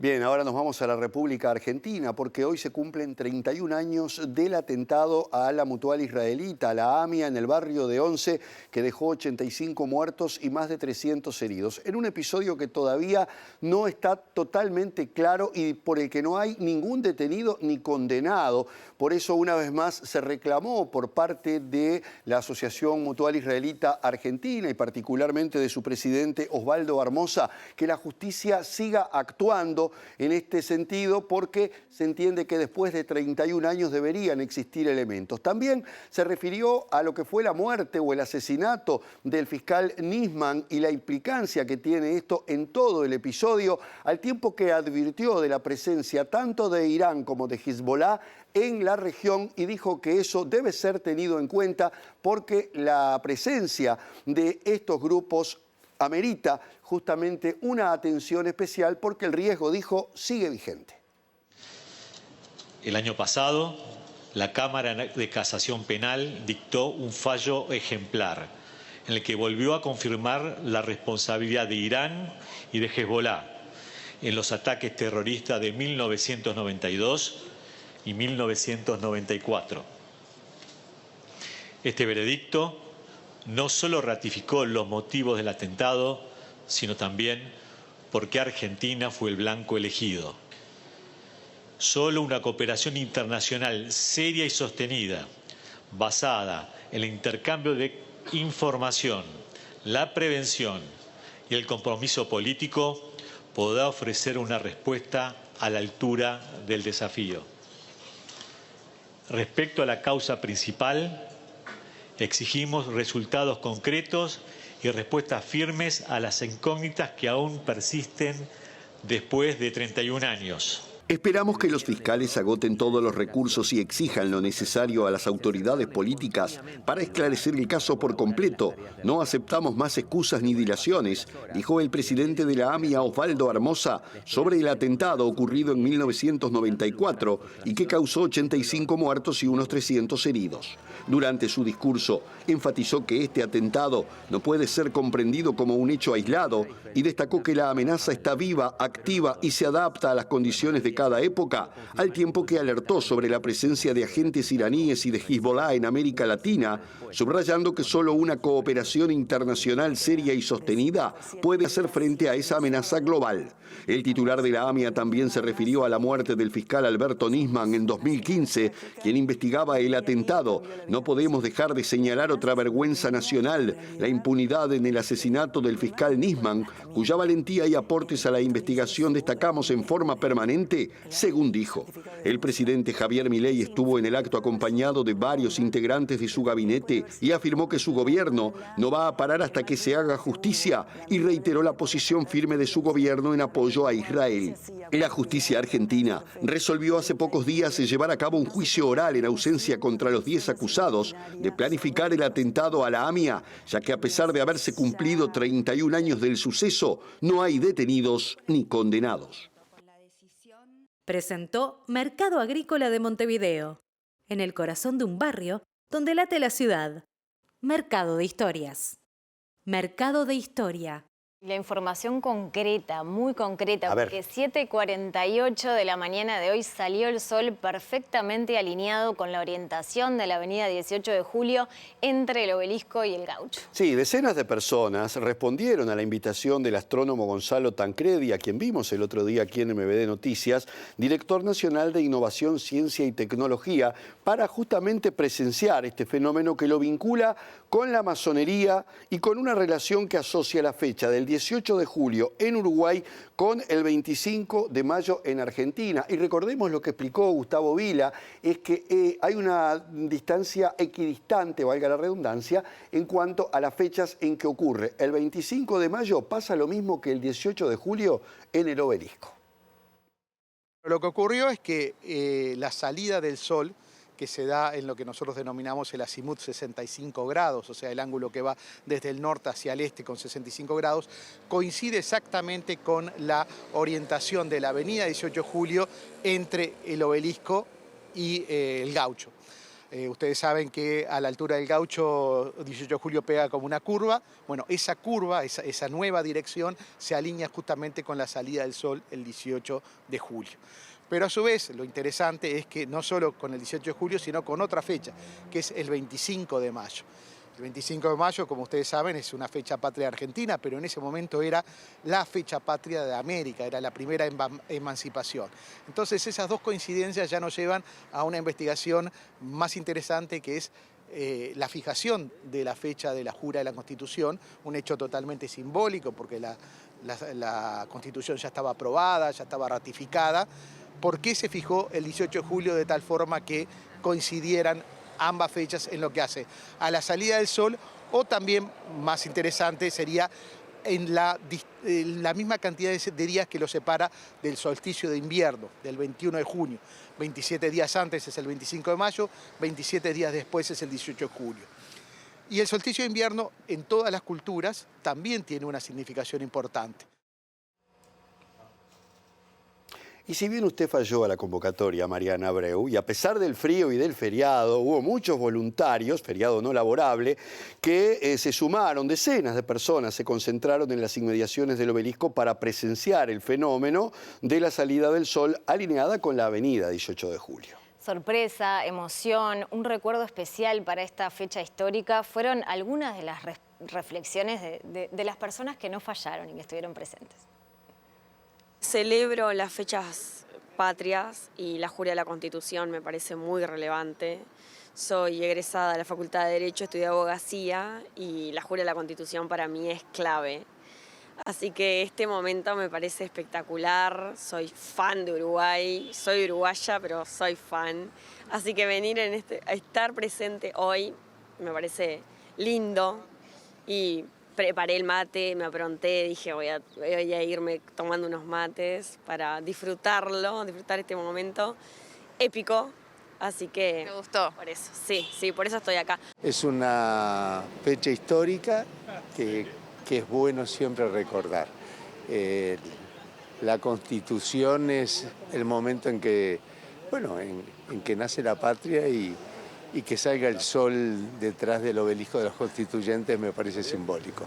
Bien, ahora nos vamos a la República Argentina porque hoy se cumplen 31 años del atentado a la mutual israelita, la AMIA, en el barrio de Once, que dejó 85 muertos y más de 300 heridos. En un episodio que todavía no está totalmente claro y por el que no hay ningún detenido ni condenado. Por eso, una vez más, se reclamó por parte de la Asociación Mutual Israelita Argentina y particularmente de su presidente Osvaldo Armoza que la justicia siga actuando en este sentido porque se entiende que después de 31 años deberían existir elementos. También se refirió a lo que fue la muerte o el asesinato del fiscal Nisman y la implicancia que tiene esto en todo el episodio, al tiempo que advirtió de la presencia tanto de Irán como de Hezbollah en la región y dijo que eso debe ser tenido en cuenta porque la presencia de estos grupos amerita justamente una atención especial porque el riesgo, dijo, sigue vigente. El año pasado, la Cámara de Casación Penal dictó un fallo ejemplar en el que volvió a confirmar la responsabilidad de Irán y de Hezbollah en los ataques terroristas de 1992 y 1994. Este veredicto no solo ratificó los motivos del atentado, sino también por qué Argentina fue el blanco elegido. Solo una cooperación internacional seria y sostenida, basada en el intercambio de información, la prevención y el compromiso político, podrá ofrecer una respuesta a la altura del desafío. Respecto a la causa principal, exigimos resultados concretos y respuestas firmes a las incógnitas que aún persisten después de 31 años. Esperamos que los fiscales agoten todos los recursos y exijan lo necesario a las autoridades políticas para esclarecer el caso por completo. No aceptamos más excusas ni dilaciones, dijo el presidente de la AMIA, Osvaldo Armoza, sobre el atentado ocurrido en 1994 y que causó 85 muertos y unos 300 heridos. Durante su discurso, enfatizó que este atentado no puede ser comprendido como un hecho aislado y destacó que la amenaza está viva, activa y se adapta a las condiciones de cada época, al tiempo que alertó sobre la presencia de agentes iraníes y de Hezbollah en América Latina, subrayando que solo una cooperación internacional seria y sostenida puede hacer frente a esa amenaza global. El titular de la AMIA también se refirió a la muerte del fiscal Alberto Nisman en 2015, quien investigaba el atentado. No podemos dejar de señalar otra vergüenza nacional, la impunidad en el asesinato del fiscal Nisman, cuya valentía y aportes a la investigación destacamos en forma permanente, según dijo. El presidente Javier Milei estuvo en el acto acompañado de varios integrantes de su gabinete y afirmó que su gobierno no va a parar hasta que se haga justicia y reiteró la posición firme de su gobierno en apoyo a Israel. La justicia argentina resolvió hace pocos días llevar a cabo un juicio oral en ausencia contra los 10 acusados de planificar el atentado a la AMIA, ya que a pesar de haberse cumplido 31 años del suceso, no hay detenidos ni condenados. Presentó Mercado Agrícola de Montevideo. en el corazón de un barrio donde late la ciudad. Mercado de Historias. Mercado de Historia. La información concreta, muy concreta, A ver. porque 7:48 de la mañana de hoy salió el sol perfectamente alineado con la orientación de la avenida 18 de Julio entre el Obelisco y el Gaucho. Sí, decenas de personas respondieron a la invitación del astrónomo Gonzalo Tancredi, a quien vimos el otro día aquí en MBD Noticias, director nacional de Innovación, Ciencia y Tecnología, para justamente presenciar este fenómeno que lo vincula con la masonería y con una relación que asocia la fecha del 18 de julio en Uruguay con el 25 de mayo en Argentina. Y recordemos lo que explicó Gustavo Vila, es que hay una distancia equidistante, valga la redundancia, en cuanto a las fechas en que ocurre. El 25 de mayo pasa lo mismo que el 18 de julio en el Obelisco. Lo que ocurrió es que la salida del sol, que se da en lo que nosotros denominamos el azimut 65 grados, o sea, el ángulo que va desde el norte hacia el este con 65 grados, coincide exactamente con la orientación de la avenida 18 de Julio entre el Obelisco y el Gaucho. Ustedes saben que a la altura del Gaucho 18 de Julio pega como una curva. Bueno, esa curva, esa nueva dirección, se alinea justamente con la salida del sol el 18 de julio. Pero a su vez, lo interesante es que no solo con el 18 de julio, sino con otra fecha, que es el 25 de mayo. El 25 de mayo, como ustedes saben, es una fecha patria argentina, pero en ese momento era la fecha patria de América, era la primera emancipación. Entonces esas dos coincidencias ya nos llevan a una investigación más interesante, que es la fijación de la fecha de la jura de la Constitución, un hecho totalmente simbólico, porque la Constitución ya estaba aprobada, ya estaba ratificada. ¿Por qué se fijó el 18 de julio de tal forma que coincidieran ambas fechas en lo que hace a la salida del sol? O también, más interesante, sería en la misma cantidad de días que lo separa del solsticio de invierno, del 21 de junio. 27 días antes es el 25 de mayo, 27 días después es el 18 de julio. Y el solsticio de invierno en todas las culturas también tiene una significación importante. Y si bien usted falló a la convocatoria, Mariana Abreu, y a pesar del frío y del feriado, hubo muchos voluntarios, feriado no laborable, que se sumaron, decenas de personas se concentraron en las inmediaciones del Obelisco para presenciar el fenómeno de la salida del sol alineada con la avenida 18 de julio. Sorpresa, emoción, un recuerdo especial para esta fecha histórica fueron algunas de las reflexiones de las personas que no fallaron y que estuvieron presentes. Celebro las fechas patrias y la jura de la Constitución me parece muy relevante. Soy egresada de la Facultad de Derecho, estudié abogacía y la jura de la Constitución para mí es clave. Así que este momento me parece espectacular, soy fan de Uruguay, soy uruguaya pero soy fan. Así que venir a estar presente hoy me parece lindo y preparé el mate, me apronté, dije voy a irme tomando unos mates para disfrutar este momento épico. Así que... ¿Te gustó? Por eso, sí, por eso estoy acá. Es una fecha histórica que es bueno siempre recordar. La Constitución es el momento en que, en que nace la patria y que salga el sol detrás del obelisco de los constituyentes me parece simbólico.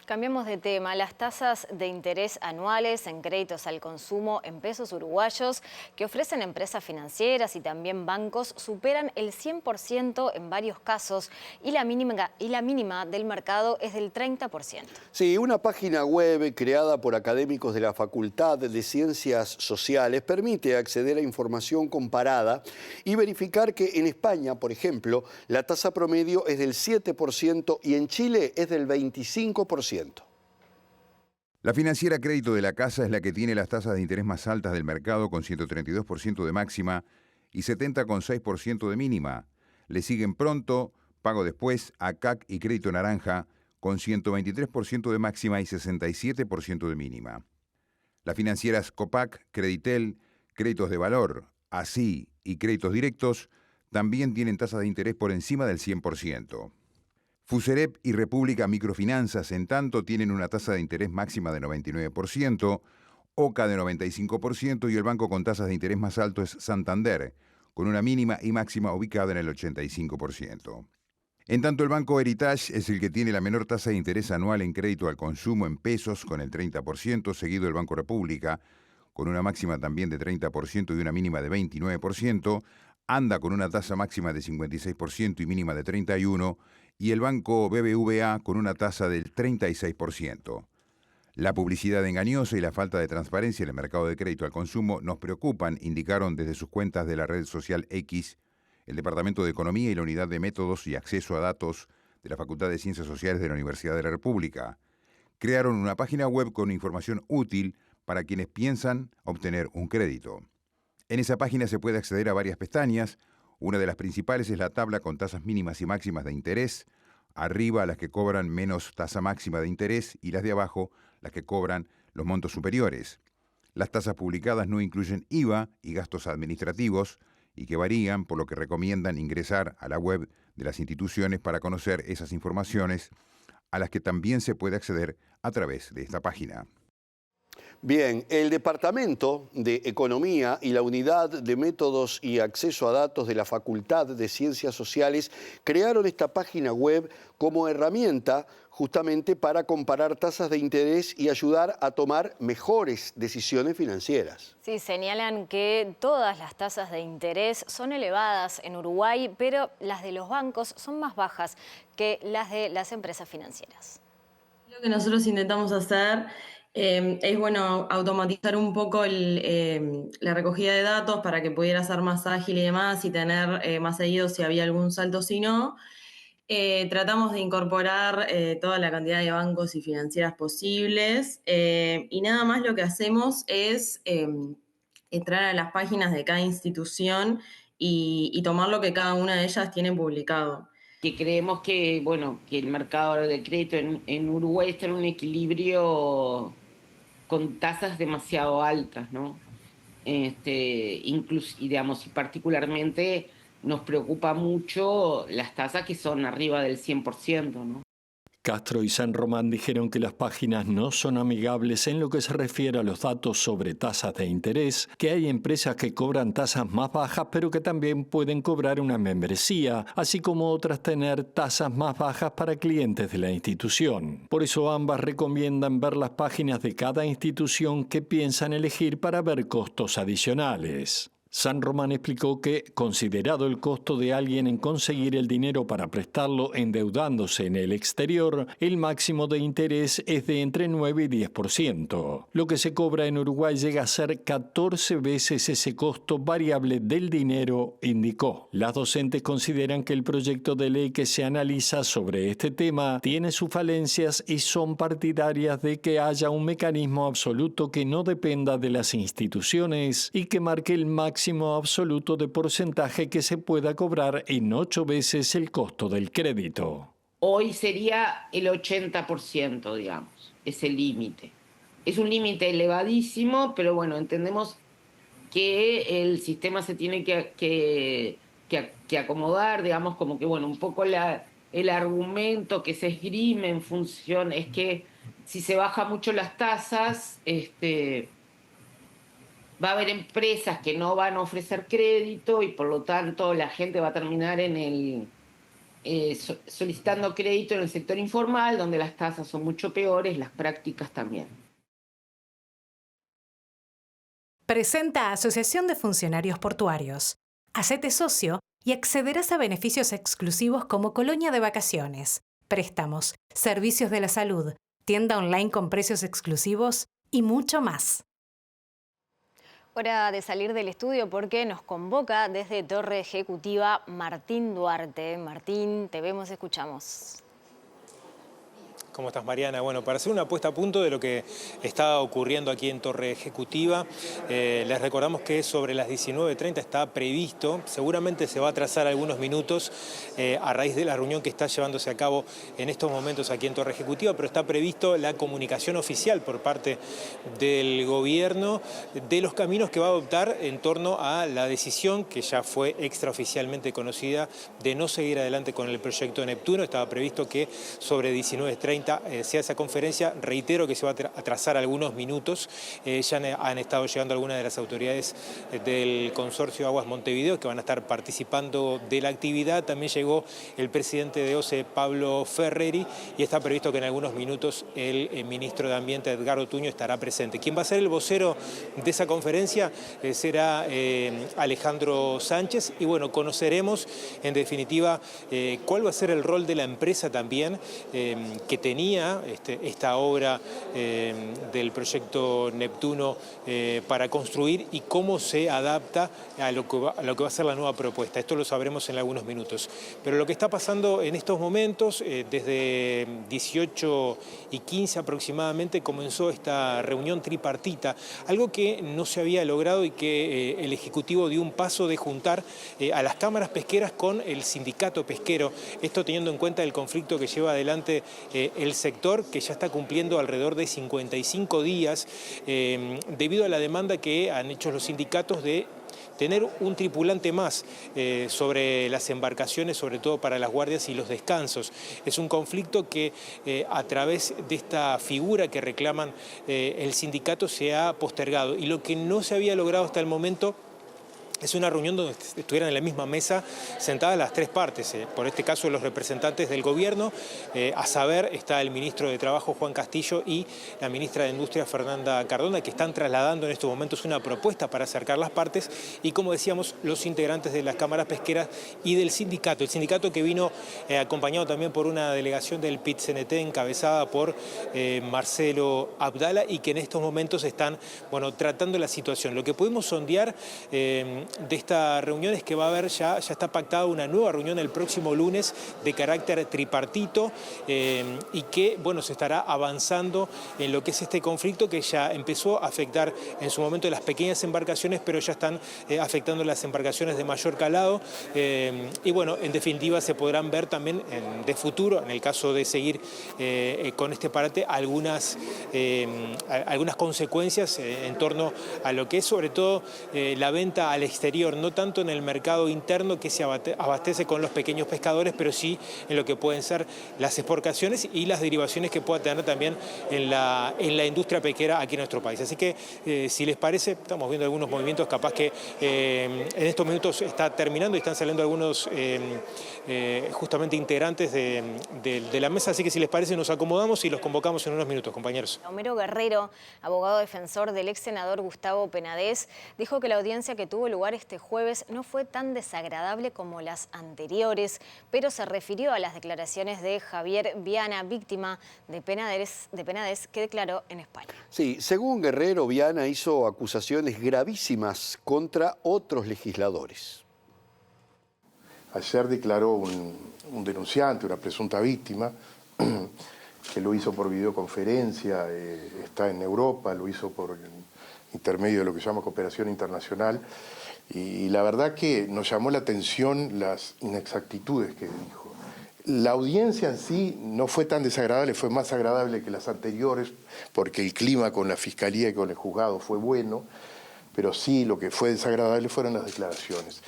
Cambiamos de tema. Las tasas de interés anuales en créditos al consumo en pesos uruguayos que ofrecen empresas financieras y también bancos superan el 100% en varios casos y la mínima del mercado es del 30%. Sí, una página web creada por académicos de la Facultad de Ciencias Sociales permite acceder a información comparada y verificar que en España, por ejemplo, la tasa promedio es del 7% y en Chile es del 25%. La financiera Crédito de la Casa es la que tiene las tasas de interés más altas del mercado con 132% de máxima y 70,6% de mínima. Le siguen Pronto, Pago Después, ACAC y Crédito Naranja con 123% de máxima y 67% de mínima. Las financieras Copac, Creditel, Créditos de Valor, ASI y Créditos Directos también tienen tasas de interés por encima del 100%. Fuserep y República Microfinanzas, en tanto, tienen una tasa de interés máxima de 99%, OCA de 95% y el banco con tasas de interés más alto es Santander, con una mínima y máxima ubicada en el 85%. En tanto, el Banco Heritage es el que tiene la menor tasa de interés anual en crédito al consumo en pesos, con el 30%, seguido del Banco República, con una máxima también de 30% y una mínima de 29%, anda con una tasa máxima de 56% y mínima de 31%, y el Banco BBVA con una tasa del 36%. La publicidad engañosa y la falta de transparencia en el mercado de crédito al consumo nos preocupan, indicaron desde sus cuentas de la red social X, el Departamento de Economía y la Unidad de Métodos y Acceso a Datos de la Facultad de Ciencias Sociales de la Universidad de la República. Crearon una página web con información útil para quienes piensan obtener un crédito. En esa página se puede acceder a varias pestañas. Una de las principales es la tabla con tasas mínimas y máximas de interés. Arriba las que cobran menos tasa máxima de interés y las de abajo las que cobran los montos superiores. Las tasas publicadas no incluyen IVA y gastos administrativos y que varían, por lo que recomiendan ingresar a la web de las instituciones para conocer esas informaciones, a las que también se puede acceder a través de esta página. Bien, el Departamento de Economía y la Unidad de Métodos y Acceso a Datos de la Facultad de Ciencias Sociales crearon esta página web como herramienta justamente para comparar tasas de interés y ayudar a tomar mejores decisiones financieras. Sí, señalan que todas las tasas de interés son elevadas en Uruguay, pero las de los bancos son más bajas que las de las empresas financieras. Lo que nosotros intentamos hacer es automatizar un poco la recogida de datos para que pudiera ser más ágil y demás y tener más seguido si había algún salto, si no. Tratamos de incorporar toda la cantidad de bancos y financieras posibles y nada más lo que hacemos es entrar a las páginas de cada institución y tomar lo que cada una de ellas tiene publicado. Que creemos que, que el mercado de crédito en Uruguay está en un equilibrio con tasas demasiado altas, ¿no? Y particularmente nos preocupa mucho las tasas que son arriba del 100%, ¿no? Castro y San Román dijeron que las páginas no son amigables en lo que se refiere a los datos sobre tasas de interés, que hay empresas que cobran tasas más bajas pero que también pueden cobrar una membresía, así como otras tener tasas más bajas para clientes de la institución. Por eso ambas recomiendan ver las páginas de cada institución que piensan elegir para ver costos adicionales. San Román explicó que, considerado el costo de alguien en conseguir el dinero para prestarlo endeudándose en el exterior, el máximo de interés es de entre 9 y 10%. Lo que se cobra en Uruguay llega a ser 14 veces ese costo variable del dinero, indicó. Las docentes consideran que el proyecto de ley que se analiza sobre este tema tiene sus falencias y son partidarias de que haya un mecanismo absoluto que no dependa de las instituciones y que marque el máximo absoluto de porcentaje que se pueda cobrar en 8 veces el costo del crédito. Hoy sería el 80%, digamos, ese límite. Es un límite elevadísimo, pero entendemos que el sistema se tiene que acomodar, digamos, como que, un poco el argumento que se esgrime en función es que si se baja mucho las tasas, va a haber empresas que no van a ofrecer crédito y por lo tanto la gente va a terminar solicitando crédito en el sector informal, donde las tasas son mucho peores, las prácticas también. Presenta Asociación de Funcionarios Portuarios. Hacete socio y accederás a beneficios exclusivos como colonia de vacaciones, préstamos, servicios de la salud, tienda online con precios exclusivos y mucho más. Hora de salir del estudio porque nos convoca desde Torre Ejecutiva Martín Duarte. Martín, te vemos, escuchamos. ¿Cómo estás, Mariana? Bueno, para hacer una puesta a punto de lo que está ocurriendo aquí en Torre Ejecutiva, les recordamos que sobre las 19:30 está previsto, seguramente se va a atrasar algunos minutos a raíz de la reunión que está llevándose a cabo en estos momentos aquí en Torre Ejecutiva, pero está previsto la comunicación oficial por parte del gobierno de los caminos que va a adoptar en torno a la decisión que ya fue extraoficialmente conocida de no seguir adelante con el proyecto de Neptuno. Estaba previsto que sobre 19:30 30 sea esa conferencia. Reitero que se va a atrasar algunos minutos. Ya han estado llegando algunas de las autoridades del Consorcio Aguas Montevideo que van a estar participando de la actividad. También llegó el presidente de OCE, Pablo Ferreri, y está previsto que en algunos minutos el ministro de Ambiente, Edgardo Tuño, estará presente. Quien va a ser el vocero de esa conferencia será Alejandro Sánchez, y bueno, conoceremos en definitiva cuál va a ser el rol de la empresa también que tenía esta obra del proyecto Neptuno para construir y cómo se adapta a lo que va a ser la nueva propuesta. Esto lo sabremos en algunos minutos. Pero lo que está pasando en estos momentos, desde 18:15 aproximadamente, comenzó esta reunión tripartita, algo que no se había logrado y que el Ejecutivo dio un paso de juntar a las cámaras pesqueras con el sindicato pesquero. Esto teniendo en cuenta el conflicto que lleva adelante el sector, que ya está cumpliendo alrededor de 55 días debido a la demanda que han hecho los sindicatos de tener un tripulante más sobre las embarcaciones, sobre todo para las guardias y los descansos. Es un conflicto que a través de esta figura que reclaman el sindicato se ha postergado, y lo que no se había logrado hasta el momento es una reunión donde estuvieran en la misma mesa sentadas las tres partes, por este caso los representantes del gobierno, a saber está el ministro de Trabajo Juan Castillo y la ministra de Industria Fernanda Cardona, que están trasladando en estos momentos una propuesta para acercar las partes, y como decíamos, los integrantes de las cámaras pesqueras y del sindicato. El sindicato que vino acompañado también por una delegación del PIT-CNT encabezada por Marcelo Abdala, y que en estos momentos están tratando la situación. Lo que pudimos sondear de esta reunión es que va a haber ya está pactada una nueva reunión el próximo lunes de carácter tripartito y que se estará avanzando en lo que es este conflicto que ya empezó a afectar en su momento las pequeñas embarcaciones, pero ya están afectando las embarcaciones de mayor calado y en definitiva se podrán ver también de futuro, en el caso de seguir con este parate, algunas consecuencias en torno a lo que es sobre todo la venta al exterior, no tanto en el mercado interno que se abastece con los pequeños pescadores, pero sí en lo que pueden ser las exportaciones y las derivaciones que pueda tener también en la industria pesquera aquí en nuestro país. Así que, si les parece, estamos viendo algunos movimientos, capaz que en estos minutos está terminando y están saliendo algunos justamente integrantes de la mesa, así que si les parece nos acomodamos y los convocamos en unos minutos, compañeros. Homero Guerrero, abogado defensor del ex senador Gustavo Penades, dijo que la audiencia que tuvo lugar este jueves no fue tan desagradable como las anteriores, pero se refirió a las declaraciones de Javier Viana, víctima de Penades, que declaró en España. Sí, según Guerrero, Viana hizo acusaciones gravísimas contra otros legisladores. Ayer declaró un denunciante, una presunta víctima, que lo hizo por videoconferencia, está en Europa, lo hizo por intermedio de lo que se llama cooperación internacional, y la verdad que nos llamó la atención las inexactitudes que dijo. La audiencia en sí no fue tan desagradable, fue más agradable que las anteriores, porque el clima con la fiscalía y con el juzgado fue bueno, pero sí lo que fue desagradable fueron las declaraciones.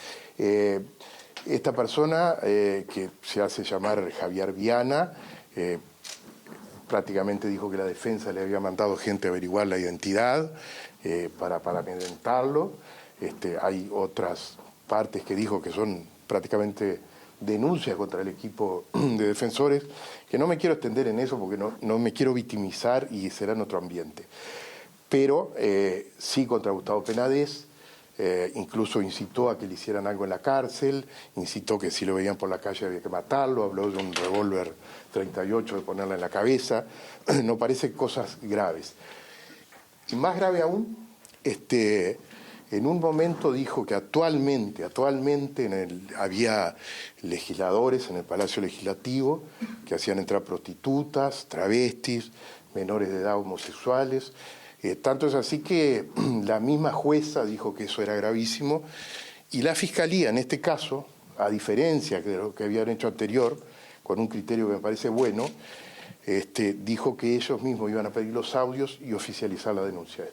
Esta persona, que se hace llamar Javier Viana, prácticamente dijo que la defensa le había mandado gente a averiguar la identidad para amedrentarlo. Hay otras partes que dijo que son prácticamente denuncias contra el equipo de defensores, que no me quiero extender en eso porque no me quiero victimizar y será en otro ambiente. Pero sí contra Gustavo Penades, incluso incitó a que le hicieran algo en la cárcel, incitó que si lo veían por la calle había que matarlo, habló de un revólver 38 de ponerla en la cabeza, no parece cosas graves. Y más grave aún, en un momento dijo que actualmente había legisladores en el Palacio Legislativo que hacían entrar prostitutas, travestis, menores de edad homosexuales. Tanto es así que la misma jueza dijo que eso era gravísimo, y la Fiscalía en este caso, a diferencia de lo que habían hecho anterior, con un criterio que me parece bueno, dijo que ellos mismos iban a pedir los audios y oficializar la denuncia.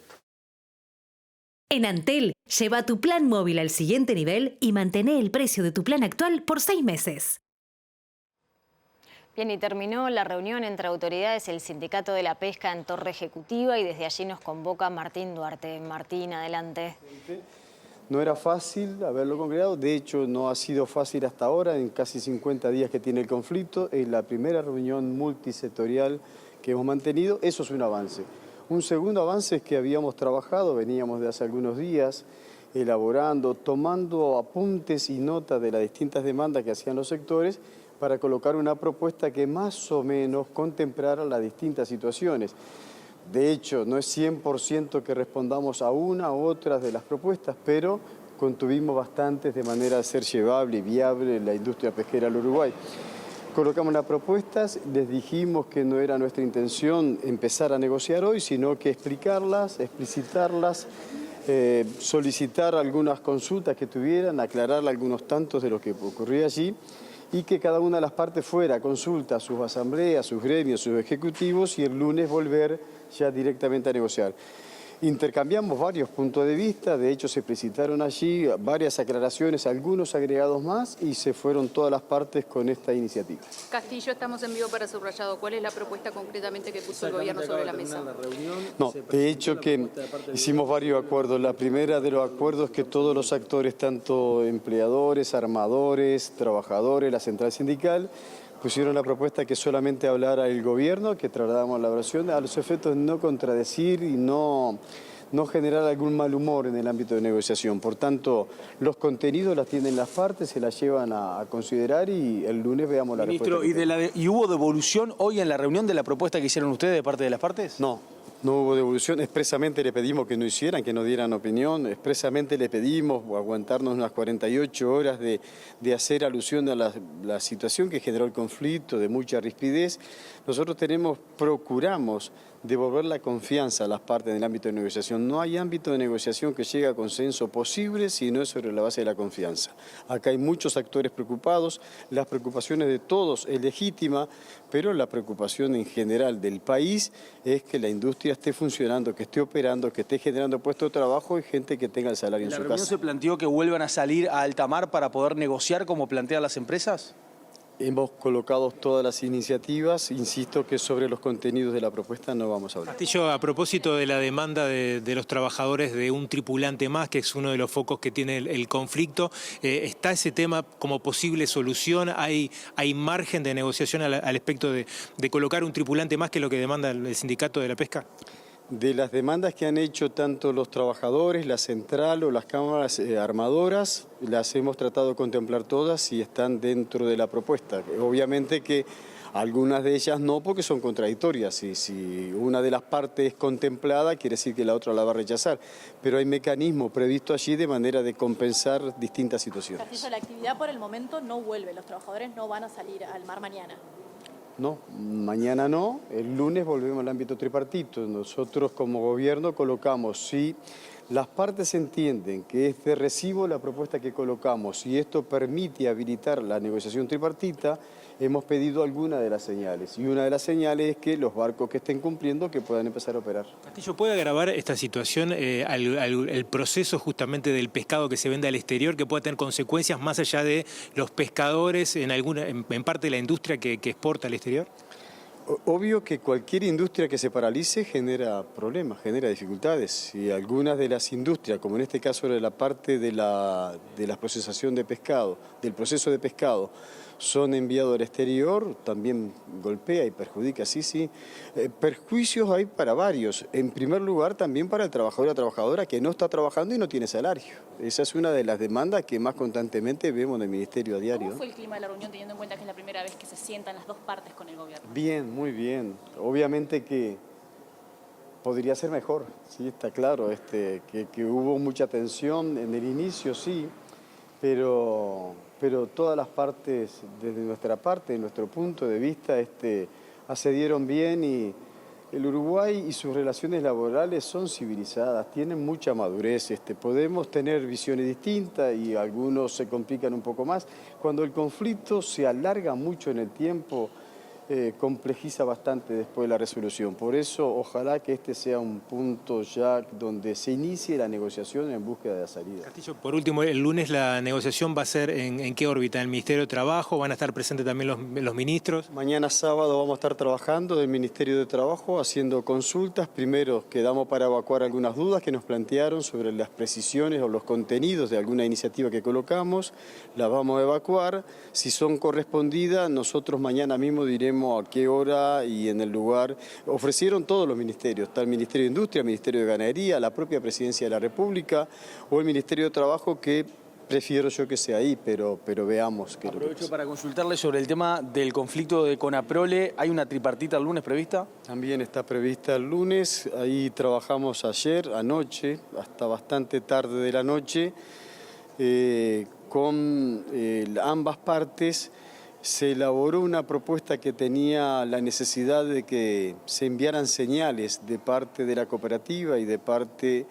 En Antel, lleva tu plan móvil al siguiente nivel y mantén el precio de tu plan actual por 6 meses. Bien, y terminó la reunión entre autoridades y el Sindicato de la Pesca en Torre Ejecutiva y desde allí nos convoca Martín Duarte. Martín, adelante. No era fácil haberlo concretado, de hecho no ha sido fácil hasta ahora, en casi 50 días que tiene el conflicto. Es la primera reunión multisectorial que hemos mantenido, eso es un avance. Un segundo avance es que habíamos trabajado, veníamos de hace algunos días, elaborando, tomando apuntes y notas de las distintas demandas que hacían los sectores para colocar una propuesta que más o menos contemplara las distintas situaciones. De hecho, no es 100% que respondamos a una u otra de las propuestas, pero contuvimos bastantes de manera de ser llevable y viable la industria pesquera del Uruguay. Colocamos las propuestas, les dijimos que no era nuestra intención empezar a negociar hoy, sino que explicarlas, explicitarlas, solicitar algunas consultas que tuvieran, aclarar algunos tantos de lo que ocurría allí, y que cada una de las partes fuera a consulta a sus asambleas, sus gremios, sus ejecutivos y el lunes volver ya directamente a negociar. Intercambiamos varios puntos de vista, de hecho se presentaron allí varias aclaraciones, algunos agregados más y se fueron todas las partes con esta iniciativa. Castillo, estamos en vivo para Subrayado. ¿Cuál es la propuesta concretamente que puso el gobierno sobre la mesa? No, de hecho que hicimos varios acuerdos. La primera de los acuerdos es que todos los actores, tanto empleadores, armadores, trabajadores, la central sindical, pusieron la propuesta que solamente hablara el gobierno, que trasladamos la versión a los efectos de no contradecir y no generar algún mal humor en el ámbito de negociación. Por tanto, los contenidos las tienen las partes, se las llevan a considerar y el lunes veamos la respuesta. Ministro, ¿y hubo devolución hoy en la reunión de la propuesta que hicieron ustedes de parte de las partes? No hubo devolución, expresamente le pedimos que no hicieran, que no dieran opinión, expresamente le pedimos aguantarnos unas 48 horas de hacer alusión a la situación que generó el conflicto, de mucha rispidez. Nosotros procuramos devolver la confianza a las partes en el ámbito de negociación. No hay ámbito de negociación que llegue a consenso posible si no es sobre la base de la confianza. Acá hay muchos actores preocupados, las preocupaciones de todos es legítima, pero la preocupación en general del país es que la industria esté funcionando, que esté operando, que esté generando puestos de trabajo y gente que tenga el salario en su casa. ¿La reunión se planteó que vuelvan a salir a alta mar para poder negociar como plantean las empresas? Hemos colocado todas las iniciativas, insisto que sobre los contenidos de la propuesta no vamos a hablar. Castillo, a propósito de la demanda de los trabajadores de un tripulante más, que es uno de los focos que tiene el conflicto, ¿está ese tema como posible solución? ¿Hay margen de negociación al aspecto de colocar un tripulante más, que es lo que demanda el sindicato de la pesca? De las demandas que han hecho tanto los trabajadores, la central o las cámaras armadoras, las hemos tratado de contemplar todas y están dentro de la propuesta. Obviamente que algunas de ellas no, porque son contradictorias. Y si una de las partes es contemplada, quiere decir que la otra la va a rechazar. Pero hay mecanismos previstos allí de manera de compensar distintas situaciones. Castillo, la actividad por el momento no vuelve. Los trabajadores no van a salir al mar mañana. No, mañana no, el lunes volvemos al ámbito tripartito. Nosotros como gobierno colocamos, si las partes entienden que es de recibo la propuesta que colocamos y esto permite habilitar la negociación tripartita, hemos pedido alguna de las señales. Y una de las señales es que los barcos que estén cumpliendo que puedan empezar a operar. Castillo, ¿puede agravar esta situación el proceso justamente del pescado que se vende al exterior, que pueda tener consecuencias más allá de los pescadores en parte de la industria que exporta al exterior? Obvio que cualquier industria que se paralice genera problemas, genera dificultades. Y algunas de las industrias, como en este caso de la parte de la procesación de pescado, del proceso de pescado, son enviados al exterior, también golpea y perjudica, sí. Perjuicios hay para varios. En primer lugar, también para el trabajador y la trabajadora que no está trabajando y no tiene salario. Esa es una de las demandas que más constantemente vemos en el Ministerio a diario. ¿Cómo fue el clima de la reunión, teniendo en cuenta que es la primera vez que se sientan las dos partes con el gobierno? Bien, muy bien. Obviamente que podría ser mejor, sí, está claro, que hubo mucha tensión en el inicio, sí, pero todas las partes, desde nuestra parte, de nuestro punto de vista, accedieron bien y el Uruguay y sus relaciones laborales son civilizadas, tienen mucha madurez, podemos tener visiones distintas y algunos se complican un poco más. Cuando el conflicto se alarga mucho en el tiempo, complejiza bastante después la resolución. Por eso, ojalá que este sea un punto ya donde se inicie la negociación en búsqueda de la salida. Castillo, por último, el lunes la negociación va a ser ¿en qué órbita? ¿En el Ministerio de Trabajo? ¿Van a estar presentes también los ministros? Mañana sábado vamos a estar trabajando del Ministerio de Trabajo, haciendo consultas. Primero quedamos para evacuar algunas dudas que nos plantearon sobre las precisiones o los contenidos de alguna iniciativa que colocamos. Las vamos a evacuar. Si son correspondidas, nosotros mañana mismo diremos a qué hora y en el lugar. Ofrecieron todos los ministerios, está el Ministerio de Industria, el Ministerio de Ganadería, la propia Presidencia de la República o el Ministerio de Trabajo, que prefiero yo que sea ahí, pero veamos qué es lo que Aprovecho para consultarle sobre el tema del conflicto de Conaprole. ¿Hay una tripartita el lunes prevista? También está prevista el lunes, ahí trabajamos ayer, anoche, hasta bastante tarde de la noche, con ambas partes. Se elaboró una propuesta que tenía la necesidad de que se enviaran señales de parte de la cooperativa y de parte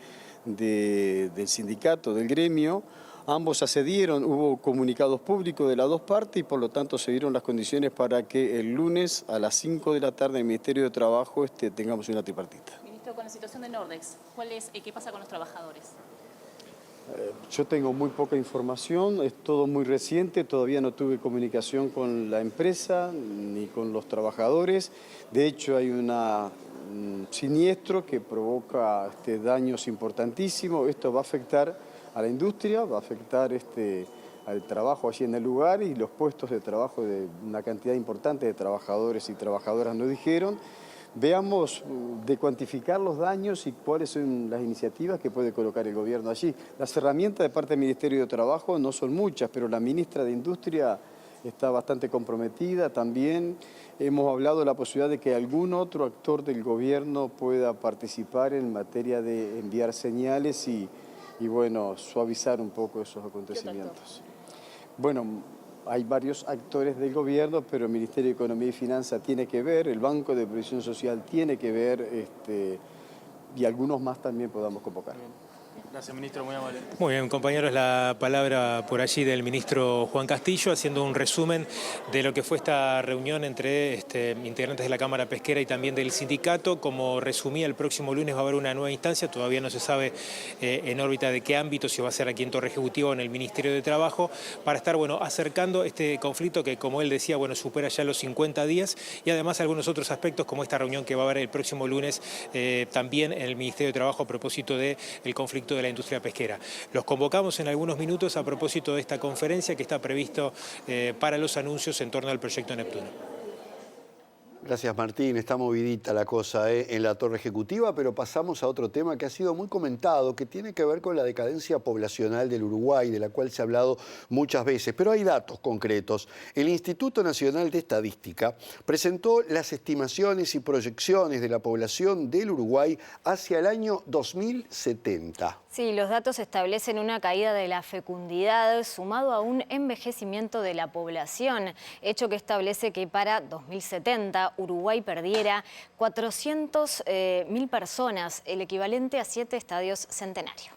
del sindicato, del gremio. Ambos accedieron, hubo comunicados públicos de las dos partes y por lo tanto se dieron las condiciones para que el lunes a las 5 de la tarde en el Ministerio de Trabajo tengamos una tripartita. Ministro, con la situación de Nordex, ¿qué pasa con los trabajadores? Yo tengo muy poca información, es todo muy reciente, todavía no tuve comunicación con la empresa ni con los trabajadores. De hecho, hay un siniestro que provoca daños importantísimos. Esto va a afectar a la industria, va a afectar al trabajo allí en el lugar y los puestos de trabajo de una cantidad importante de trabajadores y trabajadoras nos dijeron. Veamos de cuantificar los daños y cuáles son las iniciativas que puede colocar el gobierno allí. Las herramientas de parte del Ministerio de Trabajo no son muchas, pero la ministra de Industria está bastante comprometida también. Hemos hablado de la posibilidad de que algún otro actor del gobierno pueda participar en materia de enviar señales y bueno, suavizar un poco esos acontecimientos. Bueno, hay varios actores del gobierno, pero el Ministerio de Economía y Finanzas tiene que ver, el Banco de Previsión Social tiene que ver, y algunos más también podamos convocar. Gracias, ministro, muy amable. Muy bien, compañeros, la palabra por allí del ministro Juan Castillo, haciendo un resumen de lo que fue esta reunión entre integrantes de la Cámara Pesquera y también del sindicato. Como resumía, el próximo lunes va a haber una nueva instancia, todavía no se sabe en órbita de qué ámbito, si va a ser aquí en Torre Ejecutiva o en el Ministerio de Trabajo, para estar acercando este conflicto que, como él decía, supera ya los 50 días y además algunos otros aspectos como esta reunión que va a haber el próximo lunes también en el Ministerio de Trabajo a propósito del conflicto de la industria pesquera. Los convocamos en algunos minutos a propósito de esta conferencia que está previsto para los anuncios en torno al proyecto Neptuno. Gracias, Martín. Está movidita la cosa en la Torre Ejecutiva, pero pasamos a otro tema que ha sido muy comentado, que tiene que ver con la decadencia poblacional del Uruguay, de la cual se ha hablado muchas veces, pero hay datos concretos. El Instituto Nacional de Estadística presentó las estimaciones y proyecciones de la población del Uruguay hacia el año 2070. Sí, los datos establecen una caída de la fecundidad sumado a un envejecimiento de la población, hecho que establece que para 2070 Uruguay perdiera 400.000 personas, el equivalente a 7 estadios centenarios.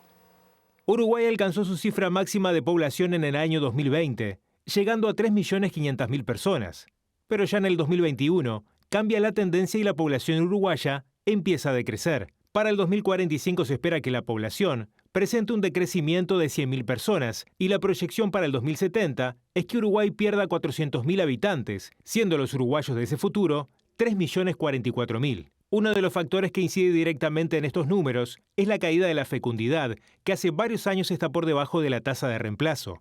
Uruguay alcanzó su cifra máxima de población en el año 2020, llegando a 3.500.000 personas. Pero ya en el 2021 cambia la tendencia y la población uruguaya empieza a decrecer. Para el 2045 se espera que la población presente un decrecimiento de 100.000 personas y la proyección para el 2070 es que Uruguay pierda 400.000 habitantes, siendo los uruguayos de ese futuro 3.044.000. Uno de los factores que incide directamente en estos números es la caída de la fecundidad, que hace varios años está por debajo de la tasa de reemplazo.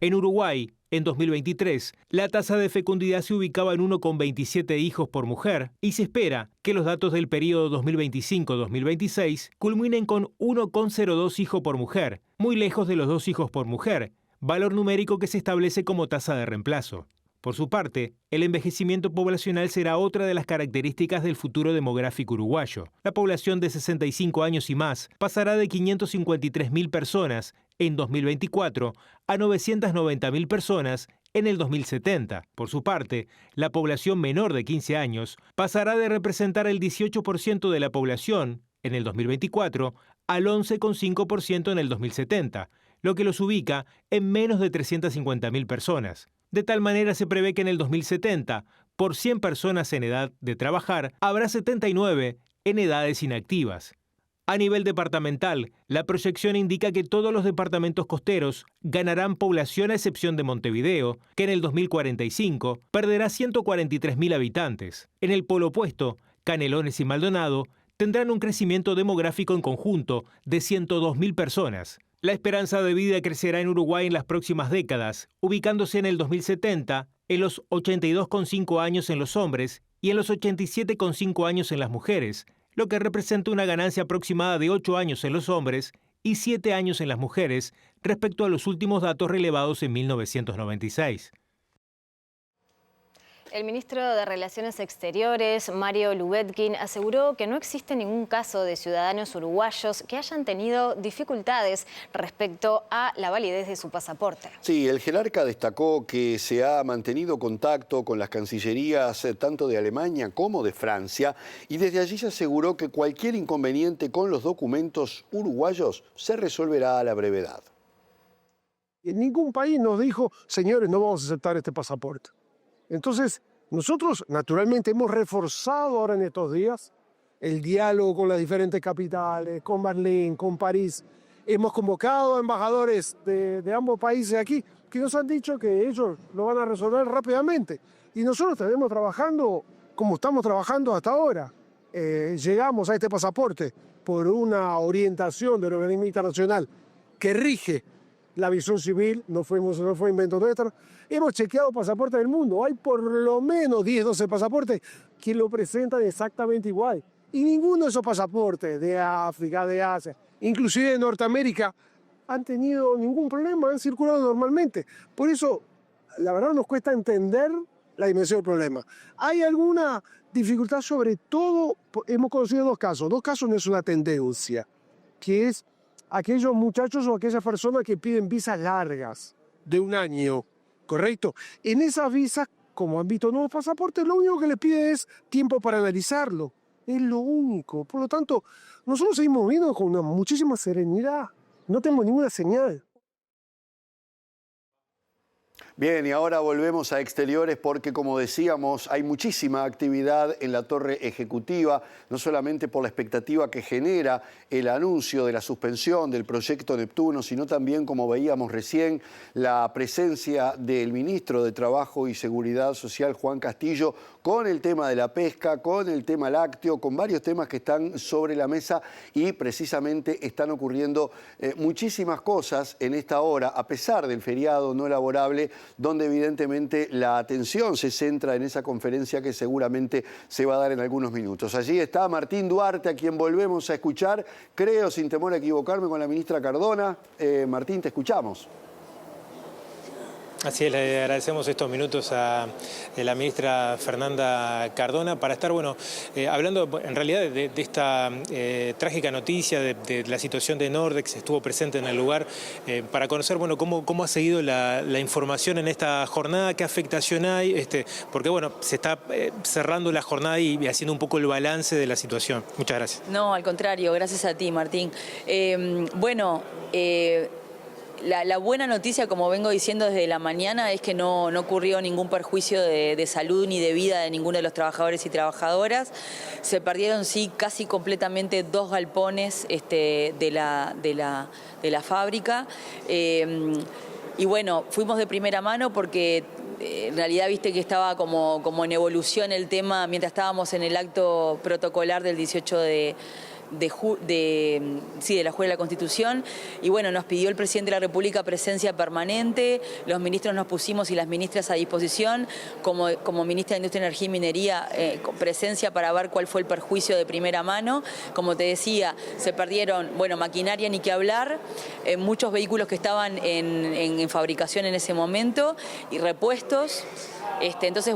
En Uruguay, en 2023, la tasa de fecundidad se ubicaba en 1,27 hijos por mujer y se espera que los datos del periodo 2025-2026 culminen con 1,02 hijos por mujer, muy lejos de los 2 hijos por mujer, valor numérico que se establece como tasa de reemplazo. Por su parte, el envejecimiento poblacional será otra de las características del futuro demográfico uruguayo. La población de 65 años y más pasará de 553.000 personas en 2024 a 990.000 personas en el 2070. Por su parte, la población menor de 15 años pasará de representar el 18% de la población en el 2024 al 11,5% en el 2070, lo que los ubica en menos de 350.000 personas. De tal manera se prevé que en el 2070 por 100 personas en edad de trabajar, habrá 79 en edades inactivas. A nivel departamental, la proyección indica que todos los departamentos costeros ganarán población a excepción de Montevideo, que en el 2045 perderá 143.000 habitantes. En el polo opuesto, Canelones y Maldonado tendrán un crecimiento demográfico en conjunto de 102.000 personas. La esperanza de vida crecerá en Uruguay en las próximas décadas, ubicándose en el 2070 en los 82,5 años en los hombres y en los 87,5 años en las mujeres, lo que representa una ganancia aproximada de 8 años en los hombres y 7 años en las mujeres respecto a los últimos datos relevados en 1996. El ministro de Relaciones Exteriores, Mario Lubetkin, aseguró que no existe ningún caso de ciudadanos uruguayos que hayan tenido dificultades respecto a la validez de su pasaporte. Sí, el jerarca destacó que se ha mantenido contacto con las cancillerías tanto de Alemania como de Francia y desde allí se aseguró que cualquier inconveniente con los documentos uruguayos se resolverá a la brevedad. En ningún país nos dijo, señores, no vamos a aceptar este pasaporte. Entonces, nosotros naturalmente hemos reforzado ahora en estos días el diálogo con las diferentes capitales, con Berlín, con París. Hemos convocado a embajadores de ambos países aquí que nos han dicho que ellos lo van a resolver rápidamente. Y nosotros estaremos trabajando como estamos trabajando hasta ahora. Llegamos a este pasaporte por una orientación del organismo internacional que rige la aviación civil, no fue invento nuestro. Hemos chequeado pasaportes del mundo. Hay por lo menos 10, 12 pasaportes que lo presentan exactamente igual. Y ninguno de esos pasaportes de África, de Asia, inclusive de Norteamérica, han tenido ningún problema, han circulado normalmente. Por eso, la verdad nos cuesta entender la dimensión del problema. Hay alguna dificultad, sobre todo, hemos conocido dos casos. Dos casos no es una tendencia, que es aquellos muchachos o aquellas personas que piden visas largas de 1 año, ¿correcto? En esas visas, como han visto nuevos pasaportes, lo único que les pide es tiempo para analizarlo. Es lo único. Por lo tanto, nosotros seguimos viendo con muchísima serenidad. No tenemos ninguna señal. Bien, y ahora volvemos a exteriores porque, como decíamos, hay muchísima actividad en la torre ejecutiva, no solamente por la expectativa que genera el anuncio de la suspensión del proyecto Neptuno, sino también, como veíamos recién, la presencia del ministro de Trabajo y Seguridad Social, Juan Castillo, con el tema de la pesca, con el tema lácteo, con varios temas que están sobre la mesa y precisamente están ocurriendo muchísimas cosas en esta hora, a pesar del feriado no laborable, donde evidentemente la atención se centra en esa conferencia que seguramente se va a dar en algunos minutos. Allí está Martín Duarte, a quien volvemos a escuchar, creo, sin temor a equivocarme, con la ministra Cardona. Martín, te escuchamos. Así es, le agradecemos estos minutos a la ministra Fernanda Cardona para estar, hablando en realidad de esta trágica noticia de la situación de Nordex. Estuvo presente en el lugar para conocer, cómo ha seguido la información en esta jornada, qué afectación hay, porque, se está cerrando la jornada y haciendo un poco el balance de la situación. Muchas gracias. No, al contrario, gracias a ti, Martín. La buena noticia, como vengo diciendo desde la mañana, es que no ocurrió ningún perjuicio de salud ni de vida de ninguno de los trabajadores y trabajadoras. Se perdieron, sí, casi completamente 2 galpones de la fábrica. Y fuimos de primera mano porque en realidad viste que estaba como en evolución el tema mientras estábamos en el acto protocolar del 18 de la Juria de la Constitución, y nos pidió el presidente de la República presencia permanente. Los ministros nos pusimos y las ministras a disposición, como ministra de Industria, Energía y Minería, presencia para ver cuál fue el perjuicio de primera mano. Como te decía, se perdieron, maquinaria ni que hablar, muchos vehículos que estaban en fabricación en ese momento y repuestos. Entonces,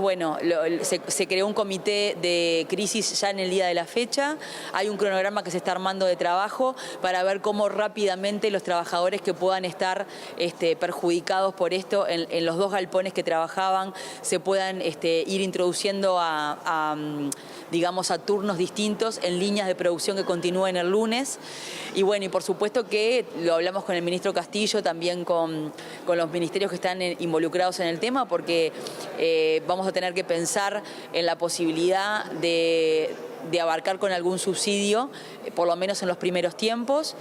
se creó un comité de crisis ya en el día de la fecha. Hay un cronograma que se está armando de trabajo para ver cómo rápidamente los trabajadores que puedan estar perjudicados por esto en los 2 galpones que trabajaban se puedan ir introduciendo a turnos distintos en líneas de producción que continúen el lunes. Y por supuesto que lo hablamos con el ministro Castillo, también con los ministerios que están involucrados en el tema, porque vamos a tener que pensar en la posibilidad de abarcar con algún subsidio, por lo menos en los primeros tiempos.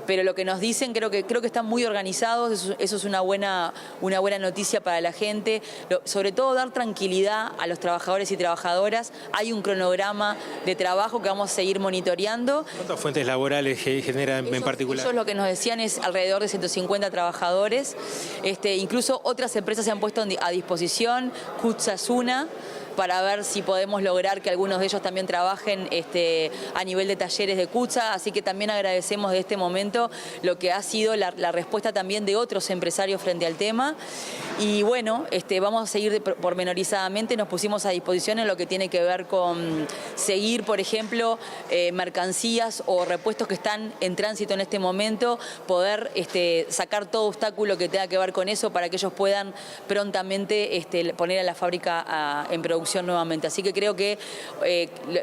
Pero lo que nos dicen, creo que están muy organizados, eso es una buena noticia para la gente. Sobre todo dar tranquilidad a los trabajadores y trabajadoras. Hay un cronograma de trabajo que vamos a seguir monitoreando. ¿Cuántas fuentes laborales generan en particular? Ellos lo que nos decían es alrededor de 150 trabajadores. Incluso otras empresas se han puesto a disposición, Kutza es una, para ver si podemos lograr que algunos de ellos también trabajen a nivel de talleres de Kutza, así que también agradecemos de este momento lo que ha sido la respuesta también de otros empresarios frente al tema. Y bueno, vamos a seguir pormenorizadamente, nos pusimos a disposición en lo que tiene que ver con seguir, por ejemplo, mercancías o repuestos que están en tránsito en este momento, poder sacar todo obstáculo que tenga que ver con eso para que ellos puedan prontamente poner a la fábrica en producción nuevamente. Así que creo que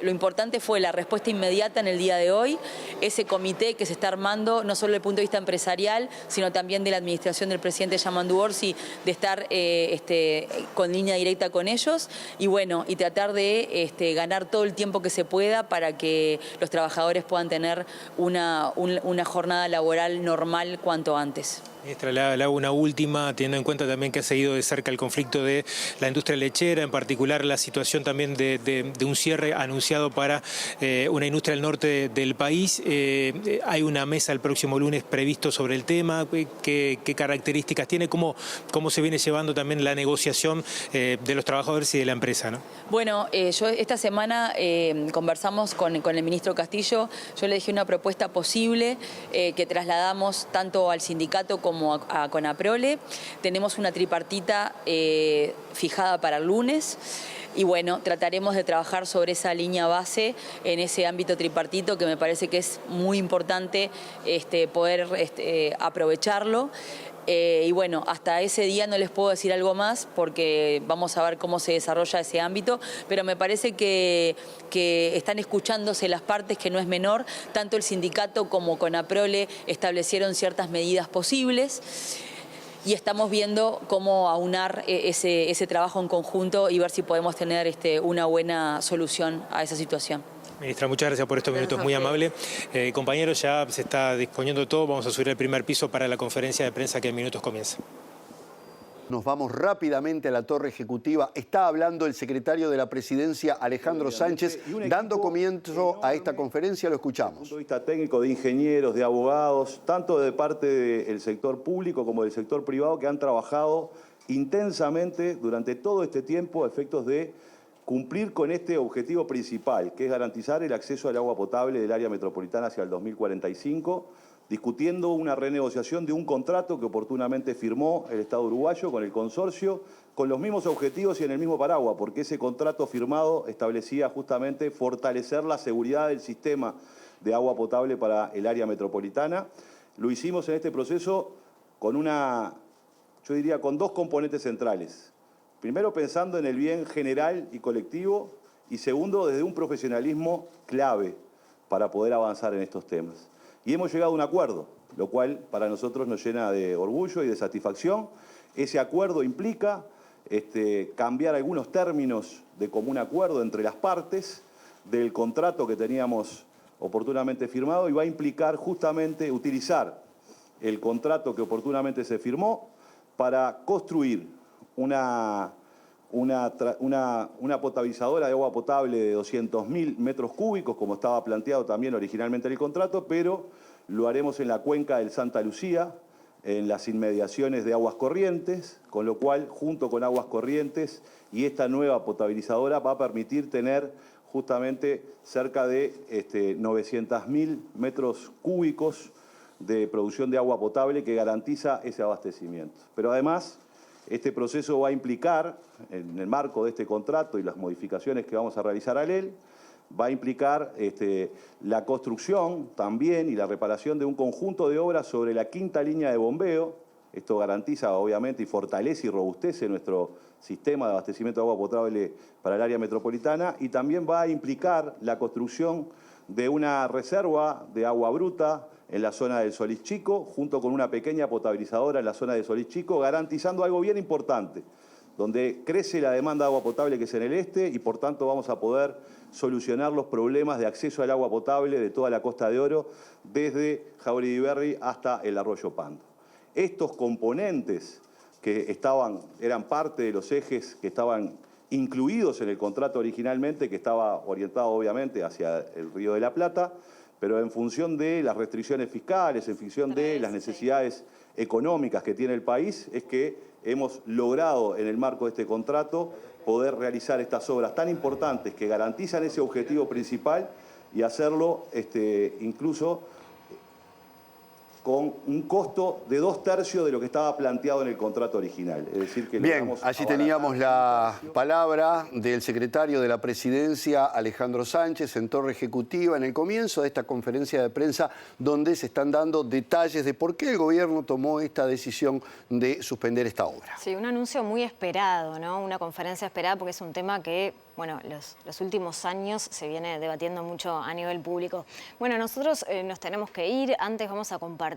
lo importante fue la respuesta inmediata en el día de hoy, ese comité que se está armando, no solo desde el punto de vista empresarial, sino también de la administración del presidente Yamandu Orsi, de estar con línea directa con ellos y bueno, y tratar de ganar todo el tiempo que se pueda para que los trabajadores puedan tener una jornada laboral normal cuanto antes. Ministra, le hago una última, teniendo en cuenta también que ha seguido de cerca el conflicto de la industria lechera, en particular la situación también de un cierre anunciado para una industria del norte del país. Hay una mesa el próximo lunes previsto sobre el tema. ¿Qué características tiene? ¿Cómo se viene llevando también la negociación de los trabajadores y de la empresa, ¿no? Bueno, yo esta semana conversamos con el ministro Castillo. Yo le dije una propuesta posible que trasladamos tanto al sindicato como a Conaprole. Tenemos una tripartita fijada para el lunes. Y bueno, trataremos de trabajar sobre esa línea base en ese ámbito tripartito que me parece que es muy importante poder aprovecharlo. Y bueno, hasta ese día no les puedo decir algo más porque vamos a ver cómo se desarrolla ese ámbito, pero me parece que están escuchándose las partes, que no es menor. Tanto el sindicato como Conaprole establecieron ciertas medidas posibles y estamos viendo cómo aunar ese trabajo en conjunto y ver si podemos tener una buena solución a esa situación. Ministra, muchas gracias por estos minutos, muy amable. Compañeros, ya se está disponiendo todo, vamos a subir al primer piso para la conferencia de prensa que en minutos comienza. Nos vamos rápidamente a la torre ejecutiva. Está hablando el secretario de la Presidencia, Alejandro Sánchez, dando comienzo a esta conferencia. Lo escuchamos. Desde el punto de vista técnico, de ingenieros, de abogados, tanto de parte del sector público como del sector privado, que han trabajado intensamente durante todo este tiempo a efectos de cumplir con este objetivo principal, que es garantizar el acceso al agua potable del área metropolitana hacia el 2045, discutiendo una renegociación de un contrato que oportunamente firmó el Estado uruguayo con el consorcio, con los mismos objetivos y en el mismo paraguas, porque ese contrato firmado establecía justamente fortalecer la seguridad del sistema de agua potable para el área metropolitana. Lo hicimos en este proceso con yo diría, con dos componentes centrales. Primero, pensando en el bien general y colectivo, y segundo, desde un profesionalismo clave para poder avanzar en estos temas. Y hemos llegado a un acuerdo, lo cual para nosotros nos llena de orgullo y de satisfacción. Ese acuerdo implica cambiar algunos términos de común acuerdo entre las partes del contrato que teníamos oportunamente firmado y va a implicar justamente utilizar el contrato que oportunamente se firmó para construir una potabilizadora de agua potable de 200.000 metros cúbicos, como estaba planteado también originalmente en el contrato, pero lo haremos en la cuenca del Santa Lucía, en las inmediaciones de Aguas Corrientes, con lo cual, junto con Aguas Corrientes y esta nueva potabilizadora, va a permitir tener justamente cerca de 900.000 metros cúbicos de producción de agua potable que garantiza ese abastecimiento. Pero además, este proceso va a implicar, en el marco de este contrato y las modificaciones que vamos a realizar a él, va a implicar la construcción también y la reparación de un conjunto de obras sobre la quinta línea de bombeo. Esto garantiza, obviamente, y fortalece y robustece nuestro sistema de abastecimiento de agua potable para el área metropolitana, y también va a implicar la construcción de una reserva de agua bruta en la zona del Solís Chico, junto con una pequeña potabilizadora en la zona de Solís Chico, garantizando algo bien importante. donde crece la demanda de agua potable, que es en el este, y por tanto vamos a poder solucionar los problemas de acceso al agua potable de toda la Costa de Oro, desde Jaureguiberri hasta el arroyo Pando. Estos componentes que eran parte de los ejes que estaban incluidos en el contrato originalmente, que estaba orientado obviamente hacia el Río de la Plata, pero en función de las restricciones fiscales, en función de las necesidades económicas que tiene el país, es que hemos logrado en el marco de este contrato poder realizar estas obras tan importantes que garantizan ese objetivo principal y hacerlo incluso con un costo de 2/3 de lo que estaba planteado en el contrato original. Es decir, que bien, allí teníamos la palabra del secretario de la Presidencia, Alejandro Sánchez, en Torre Ejecutiva, en el comienzo de esta conferencia de prensa, donde se están dando detalles de por qué el gobierno tomó esta decisión de suspender esta obra. Sí, un anuncio muy esperado, ¿no? Una conferencia esperada porque es un tema que, bueno, los últimos años se viene debatiendo mucho a nivel público. Bueno, nosotros nos tenemos que ir. Antes vamos a compartir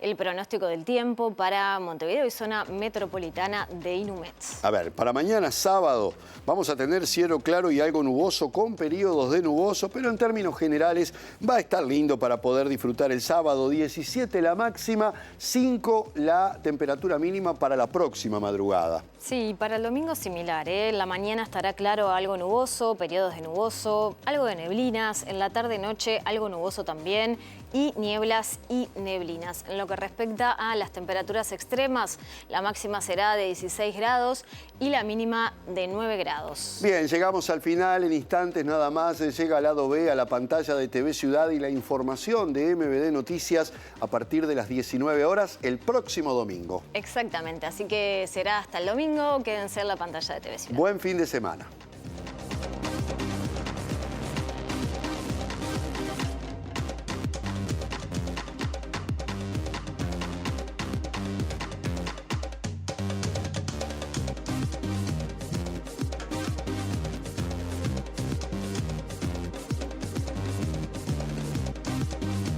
el pronóstico del tiempo para Montevideo y zona metropolitana de Inumets. A ver, para mañana sábado vamos a tener cielo claro y algo nuboso con periodos de nuboso, pero en términos generales va a estar lindo para poder disfrutar el sábado. 17 la máxima, 5 la temperatura mínima para la próxima madrugada. Sí, para el domingo similar, ¿eh? En la mañana estará claro algo nuboso, periodos de nuboso, algo de neblinas, en la tarde-noche algo nuboso también y nieblas y neblinas. En lo que respecta a las temperaturas extremas, la máxima será de 16 grados y la mínima de 9 grados. Bien, llegamos al final, en instantes nada más llega al lado B, a la pantalla de TV Ciudad y la información de MBD Noticias a partir de las 19 horas el próximo domingo. Exactamente, así que será hasta el domingo, quédense en la pantalla de TV Ciudad. Buen fin de semana.